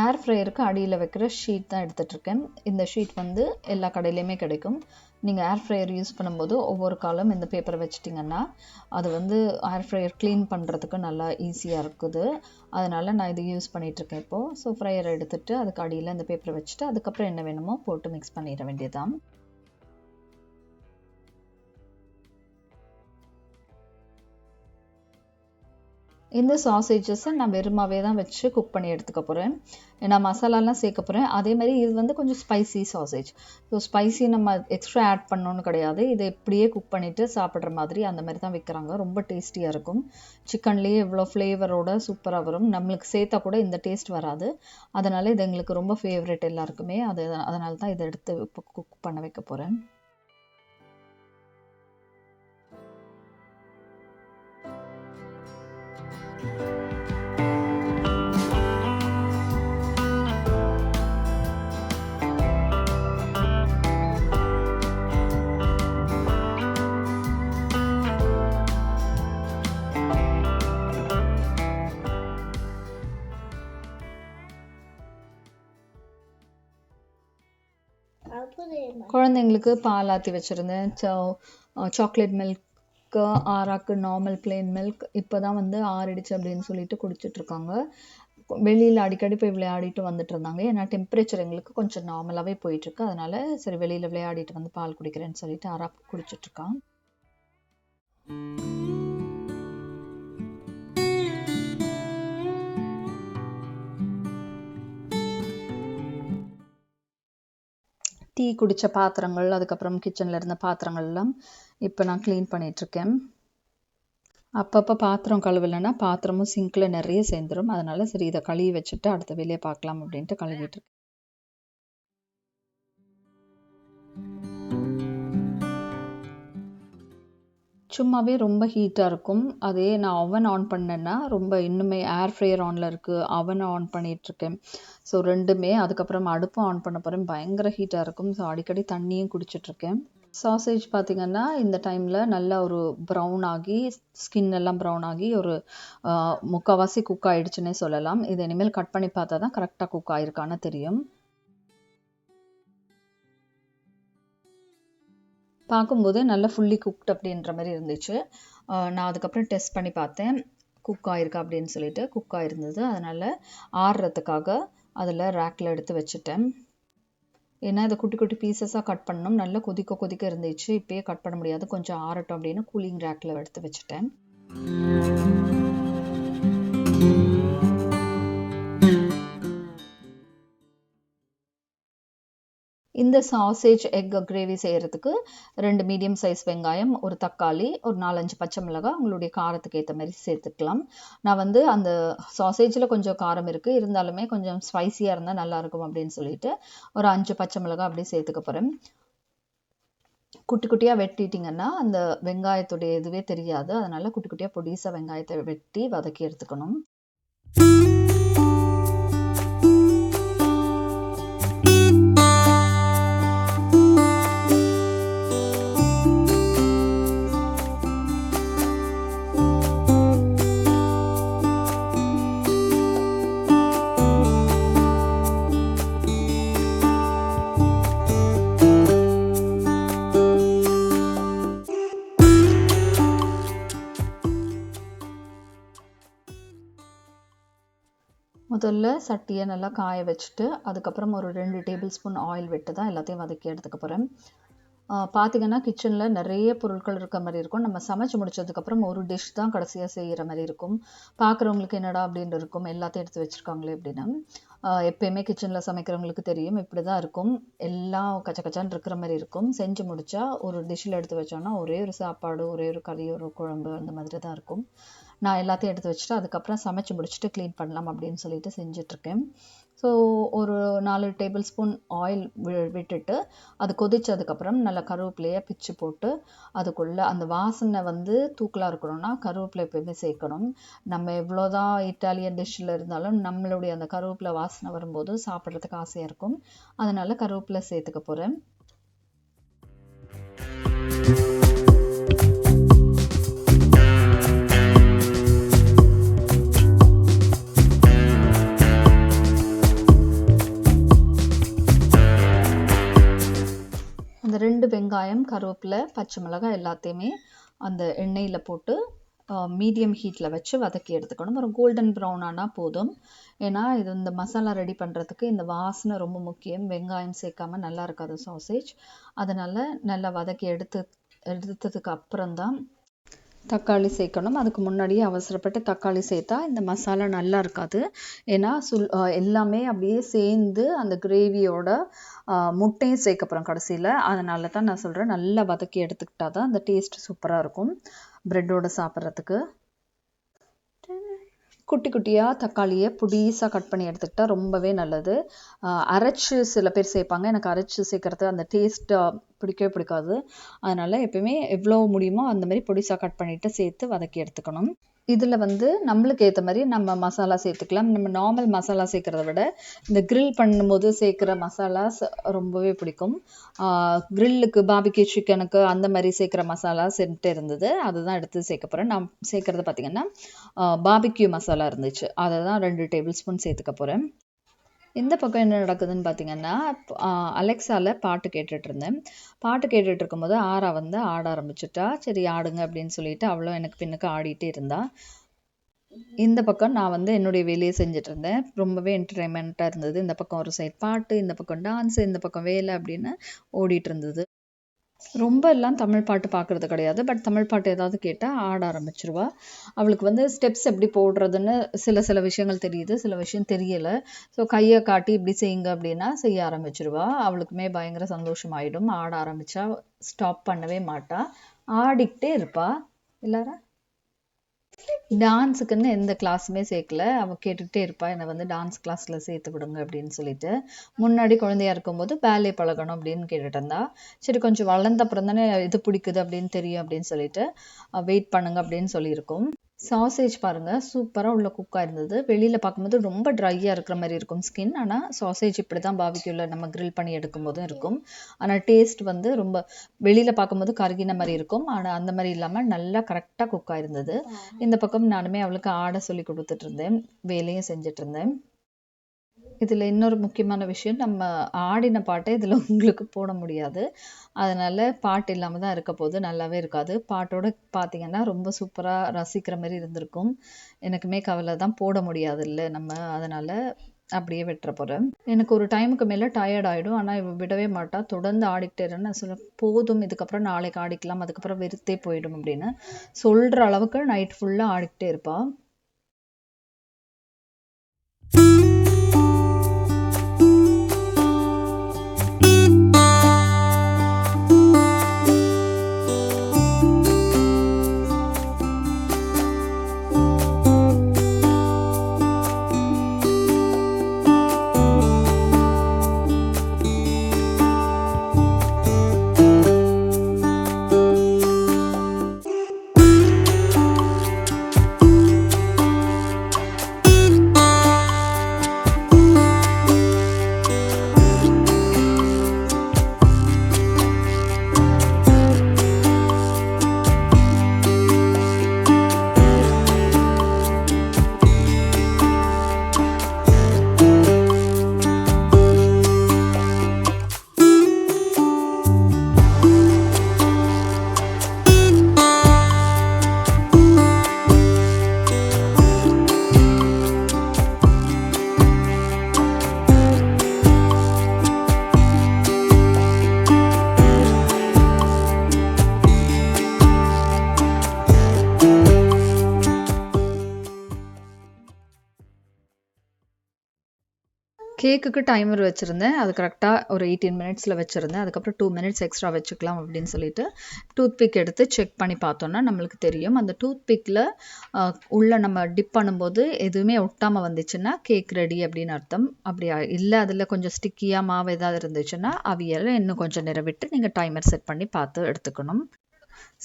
ஏர் ஃப்ரையருக்கு அடியில் வைக்கிற ஷீட் தான் எடுத்துகிட்ருக்கேன். இந்த ஷீட் வந்து எல்லா கடையிலையுமே கிடைக்கும். நீங்கள் ஏர் ஃப்ரையர் யூஸ் பண்ணும்போது ஒவ்வொரு காலம் இந்த பேப்பரை வச்சிட்டிங்கன்னா அது வந்து ஏர் ஃப்ரையர் க்ளீன் பண்ணுறதுக்கு நல்லா ஈஸியாக இருக்குது. அதனால் நான் இது யூஸ் பண்ணிகிட்ருக்கேன் இப்போது. ஸோ ஃப்ரையரை எடுத்துகிட்டு அதுக்கு அடியில் இந்த பேப்பரை வச்சுட்டு அதுக்கப்புறம் என்ன வேணுமோ போட்டு மிக்ஸ் பண்ணிட வேண்டியதுதான். இந்த சாசேஜஸை நான் வெறுமாவே தான் வச்சு குக் பண்ணி எடுத்துக்க போகிறேன். ஏன்னா மசாலாலாம் சேர்க்க போகிறேன். அதே மாதிரி இது வந்து கொஞ்சம் ஸ்பைசி சாசேஜ். ஸோ ஸ்பைசி நம்ம எக்ஸ்ட்ரா ஆட் பண்ணணும்னு கிடையாது. இதை இப்படியே குக் பண்ணிவிட்டு சாப்பிட்ற மாதிரி அந்த மாதிரி தான் விற்கிறாங்க. ரொம்ப டேஸ்டியாக இருக்கும். சிக்கன்லேயே இவ்வளோ ஃப்ளேவரோட சூப்பராக வரும். நம்மளுக்கு சேர்த்தா கூட இந்த டேஸ்ட் வராது. அதனால் இது எங்களுக்கு ரொம்ப ஃபேவரட் எல்லாருக்குமே. அதனால தான் இதை எடுத்து இப்போ குக் பண்ண வைக்க போகிறேன். I'll put it in my. குழந்தைங்களுக்கு பால் ஆற்றி வச்சுருந்தேன். சாக்லேட் மில்க்கு, ஆராக்கு நார்மல் பிளெயின் மில்க். இப்போ தான் வந்து ஆறிடுச்சு அப்படின்னு சொல்லிட்டு குடிச்சிட்ருக்காங்க. வெளியில் அடிக்கடி போய் விளையாடிட்டு வந்துட்டு இருந்தாங்க. ஏன்னா டெம்பரேச்சர் எங்களுக்கு கொஞ்சம் நார்மலாகவே போயிட்டுருக்கு. அதனால சரி வெளியில் விளையாடிட்டு வந்து பால் குடிக்கிறேன்னு சொல்லிட்டு ஆரா குடிச்சிட்ருக்கான். டீ குடித்த பாத்திரங்கள், அதுக்கப்புறம் கிச்சனில் இருந்த பாத்திரங்கள்லாம் இப்போ நான் க்ளீன் பண்ணிகிட்ருக்கேன். அப்பப்போ பாத்திரம் கழுவலைன்னா பாத்திரமும் சிங்கில் நிறைய சேர்ந்துடும். அதனால சரி இதை கழுவி வச்சுட்டு அடுத்த வேலையை பார்க்கலாம் அப்படின்ட்டு கழுவிட்டுருக்கேன். சும்மாவே ரொம்ப ஹீட்டாக இருக்கும். அதே நான் அவன் ஆன் பண்ணேன்னா ரொம்ப இன்னுமே ஏர் ஃப்ரையர் ஆனில் இருக்குது, அவனை ஆன் பண்ணிகிட்ருக்கேன். ஸோ ரெண்டுமே. அதுக்கப்புறம் அடுப்பும் ஆன் பண்ண போகிறேன். பயங்கர ஹீட்டாக இருக்கும். ஸோ அடிக்கடி தண்ணியும் குடிச்சிட்ருக்கேன். சாசேஜ் பார்த்திங்கன்னா இந்த டைமில் நல்லா ஒரு ப்ரௌன் ஆகி ஸ்கின் எல்லாம் ப்ரௌன் ஆகி ஒரு முக்கால்வாசி குக் ஆகிடுச்சுன்னே சொல்லலாம். இது இனிமேல் கட் பண்ணி பார்த்தா தான் கரெக்டாக குக் ஆகிருக்கான்னு தெரியும். பார்க்கும்போது நல்லா ஃபுல்லி குக்ட் அப்படின்ற மாதிரி இருந்துச்சு. நான் அதுக்கப்புறம் டெஸ்ட் பண்ணி பார்த்தேன் குக் ஆகிருக்கா அப்படின்னு சொல்லிட்டு. குக் ஆகிருந்தது. அதனால் ஆறுறதுக்காக அதில் ரேக்கில் எடுத்து வச்சுட்டேன். ஏன்னா இதை குட்டி குட்டி பீசஸாக கட் பண்ணணும். நல்லா கொதிக்க இருந்துச்சு. இப்போயே கட் பண்ண முடியாது, கொஞ்சம் ஆறட்டும் அப்படின்னு கூலிங் ரேக்கில் எடுத்து வச்சுட்டேன். இந்த சாசேஜ் எக் கிரேவி செய்கிறதுக்கு 2 மீடியம் சைஸ் வெங்காயம், ஒரு தக்காளி, ஒரு 4-5 பச்சை மிளகாய் உங்களுடைய காரத்துக்கு ஏற்ற மாதிரி சேர்த்துக்கலாம். நான் வந்து அந்த சாசேஜில் கொஞ்சம் காரம் இருக்குது, இருந்தாலுமே கொஞ்சம் ஸ்பைசியாக இருந்தால் நல்லாயிருக்கும் அப்படின்னு சொல்லிட்டு ஒரு 5 பச்சை மிளகாய் அப்படியே சேர்த்துக்க போகிறேன். குட்டி குட்டியாக வெட்டிட்டிங்கன்னா அந்த வெங்காயத்துடைய இதுவே தெரியாது. அதனால் குட்டி குட்டியாக பொடிசாக வெங்காயத்தை வெட்டி வதக்கி எடுத்துக்கணும். முதல்ல சட்டியை நல்லா காய வச்சுட்டு அதுக்கப்புறம் ஒரு 2 டேபிள் ஸ்பூன் ஆயில் விட்டு தான் எல்லாத்தையும் வதக்கி எடுத்துக்க போகிறேன். பார்த்திங்கன்னா கிச்சனில் நிறைய பொருட்கள் இருக்க மாதிரி இருக்கும். நம்ம சமைச்சு முடிச்சதுக்கப்புறம் ஒரு டிஷ் தான் கடைசியாக செய்கிற மாதிரி இருக்கும். பார்க்குறவங்களுக்கு என்னடா அப்படின்னு இருக்கும், எல்லாத்தையும் எடுத்து வச்சுருக்காங்களே அப்படின்னு. எப்போயுமே கிச்சனில் சமைக்கிறவங்களுக்கு தெரியும், இப்படி தான் இருக்கும். எல்லாம் கச்சக்கச்சான்னு இருக்கிற மாதிரி இருக்கும். செஞ்சு முடித்தா ஒரு டிஷ்ஷில் எடுத்து வச்சோன்னா ஒரே ஒரு சாப்பாடு, ஒரே ஒரு கறி, ஒரு குழம்பு அந்த மாதிரி தான் இருக்கும். நான் எல்லாத்தையும் எடுத்து வச்சுட்டு அதுக்கப்புறம் சமைச்சு முடிச்சுட்டு க்ளீன் பண்ணலாம் அப்படின்னு சொல்லிட்டு செஞ்சிட்ருக்கேன். ஸோ ஒரு 4 டேபிள் ஸ்பூன் ஆயில் விட்டுட்டு அது கொதிச்சதுக்கப்புறம் நல்லா கருவேப்பிலையை பிச்சு போட்டு அதுக்குள்ளே அந்த வாசனை வந்து தூக்கலாக இருக்கணும்னா கருவேப்பிலை எப்போயுமே சேர்க்கணும். நம்ம எவ்வளோதான் இட்டாலியன் டிஷ்ஷில் இருந்தாலும் நம்மளுடைய அந்த கருவேப்பிலை வாசனை வரும்போது சாப்பிட்றதுக்கு ஆசையாக இருக்கும். அதனால் கருவேப்பிலை சேர்த்துக்க போகிறேன். அந்த 2 வெங்காயம், கருவேப்பிலை, பச்சை மிளகாய் எல்லாத்தையுமே அந்த எண்ணெயில் போட்டு மீடியம் ஹீட்டில் வச்சு வதக்கி எடுத்துக்கணும். ஒரு கோல்டன் ப்ரௌன் ஆனால் போதும். ஏன்னா இது இந்த மசாலா ரெடி பண்ணுறதுக்கு இந்த வாசனை ரொம்ப முக்கியம். வெங்காயம் சேர்க்காமல் நல்லா இருக்காது சாசேஜ். அதனால் நல்லா வதக்கி எடுத்ததுக்கு அப்புறம்தான் தக்காளி சேர்க்கணும். அதுக்கு முன்னாடியே அவசரப்பட்டு தக்காளி சேர்த்தா இந்த மசாலா நல்லா இருக்காது. ஏன்னா எல்லாமே அப்படியே சேர்ந்து அந்த கிரேவியோட முட்டையும் சேர்க்க போகிறோம் கடைசியில். அதனால தான் நான் சொல்கிறேன், நல்லா வதக்கி எடுத்துக்கிட்டா தான் அந்த டேஸ்ட் சூப்பராக இருக்கும் ப்ரெட்டோடு சாப்பிட்றதுக்கு. குட்டி குட்டியாக தக்காளியை பொடிசாக கட் பண்ணி எடுத்துக்கிட்டால் ரொம்பவே நல்லது. அரைச்சி சில பேர் சேர்ப்பாங்க. எனக்கு அரைச்சி சேர்க்குறது அந்த டேஸ்ட் பிடிக்கவே பிடிக்காது. அதனால் எப்பயுமே எவ்வளோ முடியுமோ அந்த மாதிரி பொடிசாக கட் பண்ணிவிட்டு சேர்த்து வதக்கி எடுத்துக்கணும். இதில் வந்து நம்மளுக்கு ஏற்ற மாதிரி நம்ம மசாலா சேர்த்துக்கலாம். நம்ம நார்மல் மசாலா சேர்க்குறத விட இந்த grill பண்ணும்போது சேர்க்குற மசாலாஸ் ரொம்பவே பிடிக்கும். க்ரில்லுக்கு பாபிக்யூ சிக்கனுக்கு அந்த மாதிரி சேர்க்குற மசாலா சென்ட்டு இருந்தது, அதுதான் எடுத்து சேர்க்க போகிறேன். நான் சேர்க்குறது பார்த்திங்கன்னா பாபிக்யூ மசாலா இருந்துச்சு, அதை தான் 2 டேபிள் ஸ்பூன் சேர்த்துக்க போகிறேன். இந்த பக்கம் என்ன நடக்குதுன்னு பார்த்தீங்கன்னா, அலெக்ஸாவில் பாட்டு கேட்டுட்டு இருந்தேன். பாட்டு கேட்டுட்டு இருக்கும்போது ஆரா வந்து ஆட ஆரம்பிச்சுட்டா. சரி ஆடுங்க அப்படின்னு சொல்லிட்டு அவளும் எனக்கு பின்னுக்கு ஆடிட்டே இருந்தா. இந்த பக்கம் நான் வந்து என்னுடைய வேலையை செஞ்சுட்டு இருந்தேன். ரொம்பவே என்டர்டைன்மெண்ட்டாக இருந்தது. இந்த பக்கம் ஒரு சைட் பாட்டு, இந்த பக்கம் டான்ஸு, இந்த பக்கம் வேலை அப்படின்னு ஓடிட்டு இருந்தது. ரொம்ப எல்லாம் தமிழ் பாட்டு பார்க்குறது கிடையாது. பட் தமிழ் பாட்டு ஏதாவது கேட்டால் ஆட ஆரம்பிச்சிருவா. அவளுக்கு வந்து ஸ்டெப்ஸ் எப்படி போடுறதுன்னு சில விஷயங்கள் தெரியுது, சில விஷயம் தெரியலை. ஸோ கையை காட்டி இப்படி செய்யுங்க அப்படின்னா செய்ய ஆரம்பிச்சிருவா. அவளுக்குமே பயங்கர சந்தோஷமாயிடும். ஆட ஆரம்பித்தா ஸ்டாப் பண்ணவே மாட்டா, ஆடிக்கிட்டே இருப்பா. எல்லாரும் டான்ஸுக்குன்னு எந்த கிளாஸுமே சேர்க்கல. அவள் கேட்டுக்கிட்டே இருப்பா, என்னை வந்து டான்ஸ் கிளாஸில் சேர்த்து விடுங்க அப்படின்னு சொல்லிட்டு. முன்னாடி குழந்தையா இருக்கும்போது பேலே பழகணும் அப்படின்னு கேட்டுட்டு இருந்தா. சரி கொஞ்சம் வளர்ந்த அப்புறம் தானே இது பிடிக்குது அப்படின்னு தெரியும் அப்படின்னு சொல்லிட்டு வெயிட் பண்ணுங்க அப்படின்னு சொல்லியிருக்கோம். சாசேஜ் பாருங்கள், சூப்பராக உள்ள குக்காக இருந்தது. வெளியில் பார்க்கும்போது ரொம்ப ட்ரையாக இருக்கிற மாதிரி இருக்கும் ஸ்கின். ஆனால் சாசேஜ் இப்படி தான் பாபிக்யூவில் நம்ம கிரில் பண்ணி எடுக்கும்போதும் இருக்கும். ஆனால் டேஸ்ட் வந்து ரொம்ப வெளியில் பார்க்கும்போது கருகின மாதிரி இருக்கும், ஆனால் அந்த மாதிரி இல்லாமல் நல்லா கரெக்டாக குக்காக இருந்தது. இந்த பக்கம் நானுமே அவளுக்கு ஆட சொல்லி கொடுத்துட்டு இருந்தேன், வேலையும் செஞ்சுட்டு இருந்தேன். இதில் இன்னொரு முக்கியமான விஷயம், நம்ம ஆடின பாட்டை இதில் உங்களுக்கு போட முடியாது. அதனால் பாட்டு இல்லாமல் தான் இருக்க போது, நல்லாவே இருக்காது. பாட்டோடு பார்த்திங்கன்னா ரொம்ப சூப்பராக ரசிக்கிற மாதிரி இருந்திருக்கும். எனக்குமே கவலை தான், போட முடியாது இல்லை நம்ம, அதனால் அப்படியே வெட்டுற போகிறேன். எனக்கு ஒரு டைமுக்கு மேலே டயர்ட் ஆகிடும். ஆனால் இவ விடவே மாட்டா, தொடர்ந்து ஆடிக்கிட்டேன்னு நான் சொல்ல, போதும் இதுக்கப்புறம் நாளைக்கு ஆடிக்கலாம், அதுக்கப்புறம் வெறுத்தே போயிடும் அப்படின்னு சொல்கிற அளவுக்கு நைட் ஃபுல்லாக ஆடிக்கிட்டே இருப்பாள். கேக்குக்கு டைமர் வச்சுருந்தேன், அது கரெக்டாக ஒரு 18 மினிட்ஸில் வச்சுருந்தேன். அதுக்கப்புறம் 2 மினிட்ஸ் எக்ஸ்ட்ரா வச்சுக்கலாம் அப்படின்னு சொல்லிட்டு டூத் பிக் எடுத்து செக் பண்ணி பார்த்தோன்னா நம்மளுக்கு தெரியும். அந்த டூத் பிக்கில் உள்ளே நம்ம டிப் பண்ணும்போது எதுவுமே ஒட்டாமல் வந்துச்சுன்னா கேக் ரெடி அப்படின்னு அர்த்தம். அப்படி இல்லை அதில் கொஞ்சம் ஸ்டிக்கியாக மாவு ஏதாவது இருந்துச்சுன்னா அவியலை இன்னும் கொஞ்சம் நேரம் விட்டு நீங்கள் டைமர் செட் பண்ணி பார்த்து எடுத்துக்கணும்.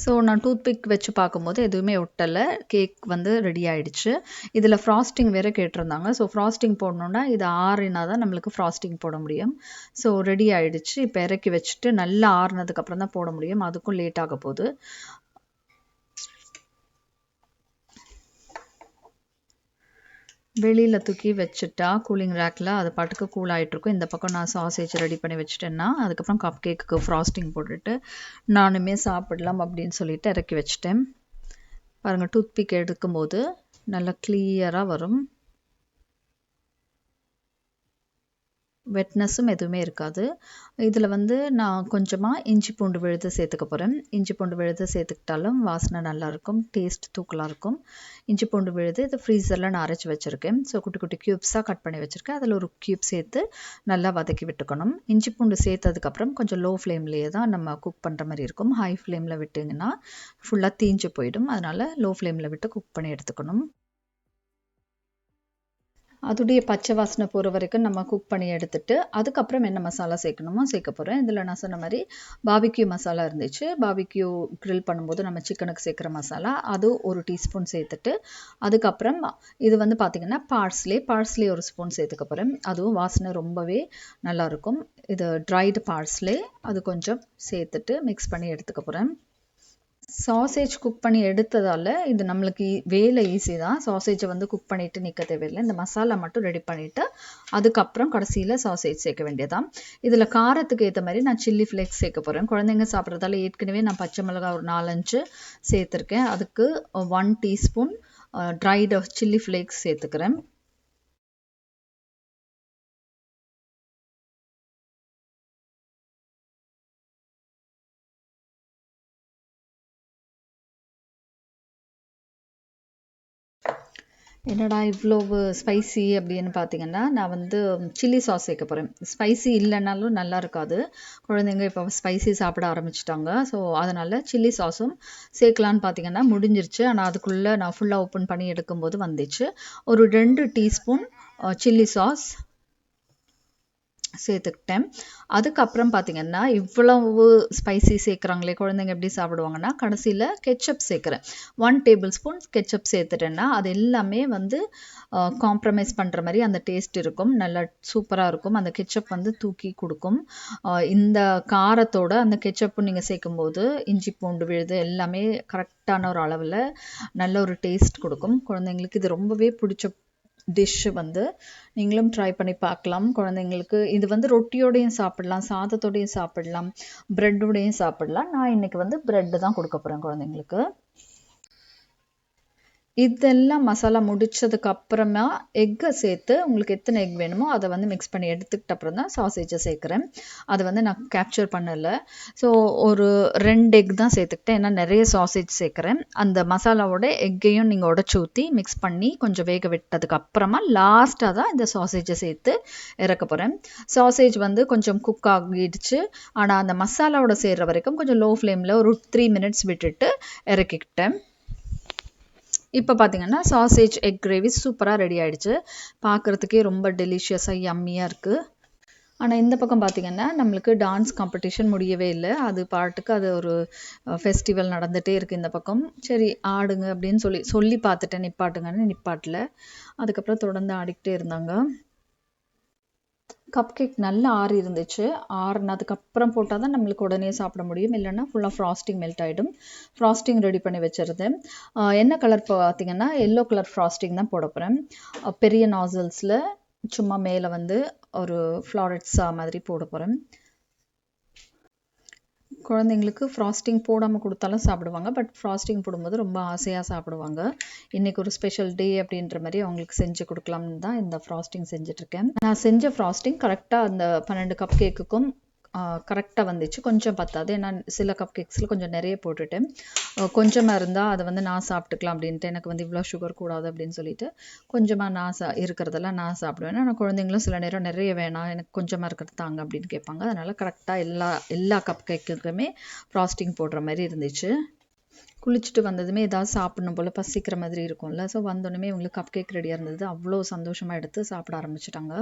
ஸோ நான் டூத் பிக் வச்சு பார்க்கும்போது எதுவுமே ஒட்டலை, கேக் வந்து ரெடி ஆகிடுச்சு. இதில் ஃப்ராஸ்டிங் வேறு கேட்டிருந்தாங்க. ஸோ ஃப்ராஸ்டிங் போடணுன்னா இது ஆறினா தான் நம்மளுக்கு ஃப்ராஸ்டிங் போட முடியும். ஸோ ரெடி ஆகிடுச்சு. இப்போ இறக்கி வச்சுட்டு நல்லா ஆறுனதுக்கப்புறம் தான் போட முடியும், அதுக்கும் லேட் ஆக போகுது. வெளியில் தூக்கி வச்சுட்டா கூலிங் ரேக்கில் அது பாட்டுக்கு கூல் ஆகிட்ருக்கும். இந்த பக்கம் நான் சாசேஜ் ரெடி பண்ணி வச்சுட்டேன்னா அதுக்கப்புறம் கப் கேக்குக்கு ஃப்ராஸ்டிங் போட்டுட்டு நானுமே சாப்பிடலாம் அப்படின்னு சொல்லிட்டு இறக்கி வச்சுட்டேன். பாருங்கள், டூத் பிக் எடுக்கும்போது நல்லா கிளியராக வரும், வெட்னஸும் எதுவுமே இருக்காது. இதில் வந்து நான் கொஞ்சமாக இஞ்சி பூண்டு விழுது சேர்த்துக்க போகிறேன். இஞ்சி பூண்டு விழுது சேர்த்துக்கிட்டாலும் வாசனை நல்லாயிருக்கும், டேஸ்ட் தூக்கலாக இருக்கும். இஞ்சி பூண்டு விழுது இது ஃப்ரீசரில் நான் அரைச்சி வச்சுருக்கேன். ஸோ குட்டி குட்டி க்யூப்ஸாக கட் பண்ணி வச்சுருக்கேன். அதில் ஒரு க்யூப் சேர்த்து நல்லா வதக்கி விட்டுக்கணும். இஞ்சி பூண்டு சேர்த்ததுக்கப்புறம் கொஞ்சம் லோ ஃப்ளேம்லேயே தான் நம்ம குக் பண்ணுற மாதிரி இருக்கும். ஹை ஃப்ளேமில் விட்டிங்கன்னா ஃபுல்லாக தீஞ்சு போயிடும். அதனால் லோ ஃப்ளேமில் விட்டு குக் பண்ணி எடுத்துக்கணும். அதோடைய பச்சை வாசனை போகிற வரைக்கும் நம்ம குக் பண்ணி எடுத்துட்டு அதுக்கப்புறம் என்ன மசாலா சேர்க்கணுமோ சேர்க்க போகிறேன். இதில் நான் சொன்ன மாதிரி பாபிக்யூ மசாலா இருந்துச்சு. பாபிக்யூ க்ரில் பண்ணும்போது நம்ம சிக்கனுக்கு சேர்க்குற மசாலா அது 1 டீஸ்பூன் சேர்த்துட்டு அதுக்கப்புறம் இது வந்து பார்த்திங்கன்னா பார்ஸ்லே 1 ஸ்பூன் சேர்த்துக்க போகிறேன். அதுவும் வாசனை ரொம்பவே நல்லாயிருக்கும். இது ட்ரைடு பார்ஸ்லே அது கொஞ்சம் சேர்த்துட்டு மிக்ஸ் பண்ணி எடுத்துக்க போகிறேன். சாசேஜ் குக் பண்ணி எடுத்ததால் இது நம்மளுக்கு வேலை ஈஸி தான். சாசேஜை வந்து குக் பண்ணிவிட்டு நிற்க தேவையில்லை. இந்த மசாலா மட்டும் ரெடி பண்ணிவிட்டு அதுக்கப்புறம் கடைசியில் சாசேஜ் சேர்க்க வேண்டியதான். இதில் காரத்துக்கு ஏற்ற மாதிரி நான் சில்லி ஃப்ளேக்ஸ் சேர்க்க போகிறேன். குழந்தைங்க சாப்பிட்றதால ஏற்கனவே நான் பச்சை மிளகாய் ஒரு 4-5 சேர்த்துருக்கேன். அதுக்கு 1 டீஸ்பூன் ட்ரைடு சில்லி ஃப்ளேக்ஸ் சேர்த்துக்கிறேன். என்னடா இவ்வளவு ஸ்பைசி அப்படின்னு பார்த்தீங்கன்னா, நான் வந்து சில்லி சாஸ் சேர்க்க போகிறேன். ஸ்பைசி இல்லைனாலும் நல்லா இருக்காது. குழந்தைங்க இப்போ ஸ்பைசி சாப்பிட ஆரம்பிச்சிட்டாங்க. ஸோ அதனால் சில்லி சாஸும் சேர்க்கலான்னு பார்த்தீங்கன்னா முடிஞ்சிருச்சு. ஆனால் அதுக்குள்ளே நான் ஃபுல்லாக ஓப்பன் பண்ணி எடுக்கும்போது வந்துச்சு. ஒரு 2 டீஸ்பூன் சில்லி சாஸ் சேர்த்துக்கிட்டேன். அதுக்கப்புறம் பார்த்திங்கன்னா இவ்வளவு ஸ்பைசி சேர்க்குறாங்களே குழந்தைங்க எப்படி சாப்பிடுவாங்கன்னா கடைசியில் கெச்சப் சேர்க்குறேன். 1 டேபிள் ஸ்பூன் கெச்சப் சேர்த்துட்டேன்னா அது எல்லாமே வந்து காம்ப்ரமைஸ் பண்ணுற மாதிரி அந்த டேஸ்ட் இருக்கும். நல்லா சூப்பராக இருக்கும். அந்த கெச்சப் வந்து தூக்கி கொடுக்கும். இந்த காரத்தோட அந்த கெச்சப்பு நீங்கள் சேர்க்கும்போது இஞ்சி பூண்டு விழுது எல்லாமே கரெக்டான ஒரு அளவில் நல்ல ஒரு டேஸ்ட் கொடுக்கும். குழந்தைங்களுக்கு இது ரொம்பவே பிடிச்ச டிஷ்ஷு வந்து நீங்களும் ட்ரை பண்ணி பார்க்கலாம். குழந்தைங்களுக்கு இது வந்து ரொட்டியோடையும் சாப்பிடலாம், சாதத்தோடையும் சாப்பிடலாம், ப்ரெட்டோடையும் சாப்பிடலாம். நான் இன்றைக்கி வந்து ப்ரெட்டு தான் கொடுக்க போகிறேன் குழந்தைங்களுக்கு. இதெல்லாம் மசாலா முடிச்சதுக்கு அப்புறமா எக்கை சேர்த்து உங்களுக்கு எத்தனை எக் வேணுமோ அதை வந்து மிக்ஸ் பண்ணி எடுத்துக்கிட்ட அப்புறம் தான் சாசேஜை சேர்க்குறேன். அதை வந்து நான் கேப்சர் பண்ணலை. ஸோ ஒரு 2 எக் தான் சேர்த்துக்கிட்டேன். ஏன்னா நிறைய சாசேஜ் சேர்க்குறேன். அந்த மசாலாவோட எக்கையும் நீங்கள் உடச்சி ஊற்றி மிக்ஸ் பண்ணி கொஞ்சம் வேக விட்டதுக்கு அப்புறமா லாஸ்ட்டாக தான் இந்த சாசேஜை சேர்த்து இறக்க போகிறேன். சாசேஜ் வந்து கொஞ்சம் குக் ஆகிடுச்சு. ஆனால் அந்த மசாலாவோட சேர்கிற வரைக்கும் கொஞ்சம் லோ ஃப்ளேமில் ஒரு 3 மினிட்ஸ் விட்டுட்டு இறக்கிக்கிட்டேன். இப்போ பார்த்தீங்கன்னா சாசேஜ் எக் கிரேவி சூப்பராக ரெடி ஆகிடுச்சு. பார்க்குறதுக்கே ரொம்ப டெலிஷியஸாக யம்மியாக இருக்குது. ஆனால் இந்த பக்கம் பார்த்திங்கன்னா நம்மளுக்கு டான்ஸ் காம்படிஷன் முடியவே இல்லை. அது பாட்டுக்கு அது ஒரு ஃபெஸ்டிவல் நடந்துகிட்டே இருக்குது இந்த பக்கம். சரி ஆடுங்க அப்படின்னு சொல்லி பார்த்துட்டேன், நிப்பாட்டுங்கன்னு நிப்பாட்டல. அதுக்கப்புறம் தொடர்ந்து ஆடிக்கிட்டே இருந்தாங்க. கப் கேக் நல்லா ஆறி இருந்துச்சு. ஆறுனதுக்கப்புறம் போட்டால் தான் நம்மளுக்கு உடனே சாப்பிட முடியும். இல்லைன்னா ஃபுல்லாக ஃப்ராஸ்டிங் மெல்ட் ஆகிடும். ஃப்ராஸ்டிங் ரெடி பண்ணி வச்சுருந்தேன். என்ன கலர் பார்த்திங்கன்னா எல்லோ கலர் ஃப்ராஸ்டிங் தான் போட போகிறேன். பெரிய நாசல்ஸில் சும்மா மேலே வந்து ஒரு ஃப்ளாரட்ஸா மாதிரி போட போகிறேன். குழந்தைங்களுக்கு ஃப்ராஸ்டிங் போடாமல் கொடுத்தாலும் சாப்பிடுவாங்க. பட் ஃப்ராஸ்டிங் போடும்போது ரொம்ப ஆசையாக சாப்பிடுவாங்க. இன்றைக்கி ஒரு ஸ்பெஷல் டே அப்படின்ற மாதிரி அவங்களுக்கு செஞ்சு கொடுக்கலாம்னு தான் இந்த ஃப்ராஸ்டிங் செஞ்சிட்ருக்கேன். நான் செஞ்ச ஃப்ராஸ்டிங் கரெக்டாக அந்த 12 கப் கேக்குக்கும் கரெக்டாக வந்துச்சு. கொஞ்சம் பத்தாது. ஏன்னா சில கப் கேக்ஸில் கொஞ்சம் நிறைய போட்டுட்டேன். கொஞ்சமாக இருந்தால் அதை வந்து நான் சாப்பிட்டுக்கலாம் அப்படின்ட்டு, எனக்கு வந்து இவ்வளோ சுகர் கூடாது அப்படின்னு சொல்லிட்டு கொஞ்சமாக நான் இருக்கிறதெல்லாம் நான் சாப்பிடுவேன். ஆனால் குழந்தைங்களும் சில நேரம் நிறைய வேணாம், எனக்கு கொஞ்சமாக இருக்கிறது தாங்க அப்படின்னு கேட்பாங்க. அதனால் கரெக்டாக எல்லா கப் கேக்குக்குமே ஃப்ராஸ்டிங் போடுற மாதிரி இருந்துச்சு. குளிச்சுட்டு வந்ததுமே ஏதாவது சாப்பிடணும் போல் பசிக்கிற மாதிரி இருக்கும்ல. ஸோ வந்தோடனே இவங்களுக்கு கப் கேக் ரெடியாக இருந்தது. அவ்வளோ சந்தோஷமாக எடுத்து சாப்பிட ஆரம்பிச்சிட்டாங்க.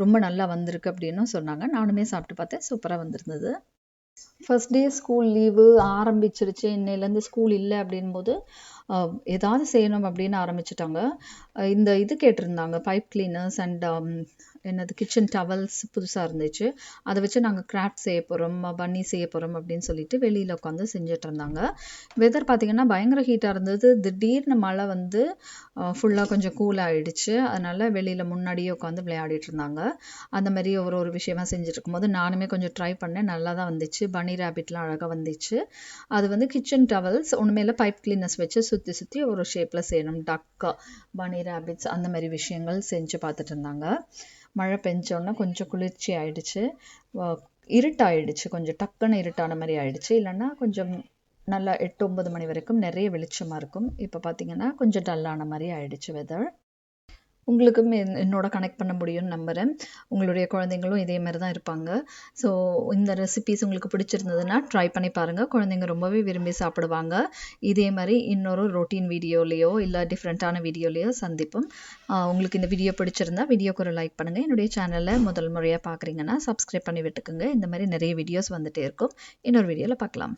ரொம்ப நல்லா வந்திருக்கு அப்படின்னு சொன்னாங்க. நானுமே சாப்பிட்டு பார்த்தேன். சூப்பராக வந்திருந்தது. ஃபர்ஸ்ட் டே ஸ்கூல் லீவு ஆரம்பிச்சிருச்சு. இன்னையிலேருந்து ஸ்கூல் இல்லை அப்படின்போது ஏதாவது செய்யணும் அப்படின்னு ஆரம்பிச்சிட்டாங்க. இந்த இது கேட்டிருந்தாங்க, பைப் கிளீனர்ஸ் அண்ட் என்னது கிச்சன் டவல்ஸ் புதுசாக இருந்துச்சு. அதை வச்சு நாங்கள் கிராஃப்ட் செய்ய போகிறோம், பன்னி செய்ய போகிறோம் அப்படின்னு சொல்லிட்டு வெளியில் உட்காந்து செஞ்சுட்டு இருந்தாங்க. வெதர் பார்த்திங்கன்னா பயங்கர ஹீட்டாக இருந்தது. திடீர்னு மழை வந்து ஃபுல்லாக கொஞ்சம் கூல் ஆகிடுச்சு. அதனால் வெளியில் முன்னாடியே உட்காந்து விளையாடிட்டு இருந்தாங்க. அந்த மாதிரி ஒரு விஷயமா செஞ்சுட்டு இருக்கும்போது நானுமே கொஞ்சம் ட்ரை பண்ணேன். நல்லா தான் வந்துச்சு. பன்னி ரேபிட்லாம் அழகாக வந்துச்சு. அது வந்து கிச்சன் டவல்ஸ் ஒன்றுமேல பைப் கிளீனர்ஸ் வச்சு சுற்றி ஒரு ஷேப்பில் செய்யணும். டக்கா, பன்னி ரேபிட்ஸ் அந்த மாதிரி விஷயங்கள் செஞ்சு பார்த்துட்டு இருந்தாங்க. மழை பெஞ்சோன்னா கொஞ்சம் குளிர்ச்சி ஆகிடுச்சு. இருட்டாயிடுச்சு. கொஞ்சம் டக்குன்னு இருட்டான மாதிரி ஆயிடுச்சு. இல்லைன்னா கொஞ்சம் நல்லா 8-9 மணி வரைக்கும் நிறைய வெளிச்சமாக இருக்கும். இப்போ பார்த்திங்கன்னா கொஞ்சம் டல்லான மாதிரி ஆயிடுச்சு வெதர். உங்களுக்கும் என்னோட கனெக்ட் பண்ண முடியும்னு நம்புகிறேன். உங்களுடைய குழந்தைங்களும் இதே மாதிரி தான் இருப்பாங்க. ஸோ இந்த ரெசிபீஸ் உங்களுக்கு பிடிச்சிருந்ததுன்னா ட்ரை பண்ணி பாருங்கள். குழந்தைங்க ரொம்பவே விரும்பி சாப்பிடுவாங்க. இதே மாதிரி இன்னொரு ரொட்டீன் வீடியோலேயோ இல்லை டிஃப்ரெண்ட்டான வீடியோலேயோ சந்திப்போம். உங்களுக்கு இந்த வீடியோ பிடிச்சிருந்தா வீடியோக்கு ஒரு லைக் பண்ணுங்கள். என்னுடைய சேனலில் முதல் முறையாக பார்க்குறீங்கன்னா சப்ஸ்கிரைப் பண்ணி விட்டுக்குங்க. இந்த மாதிரி நிறைய வீடியோஸ் வந்துகிட்டே இருக்கும். இன்னொரு வீடியோவில் பார்க்கலாம்.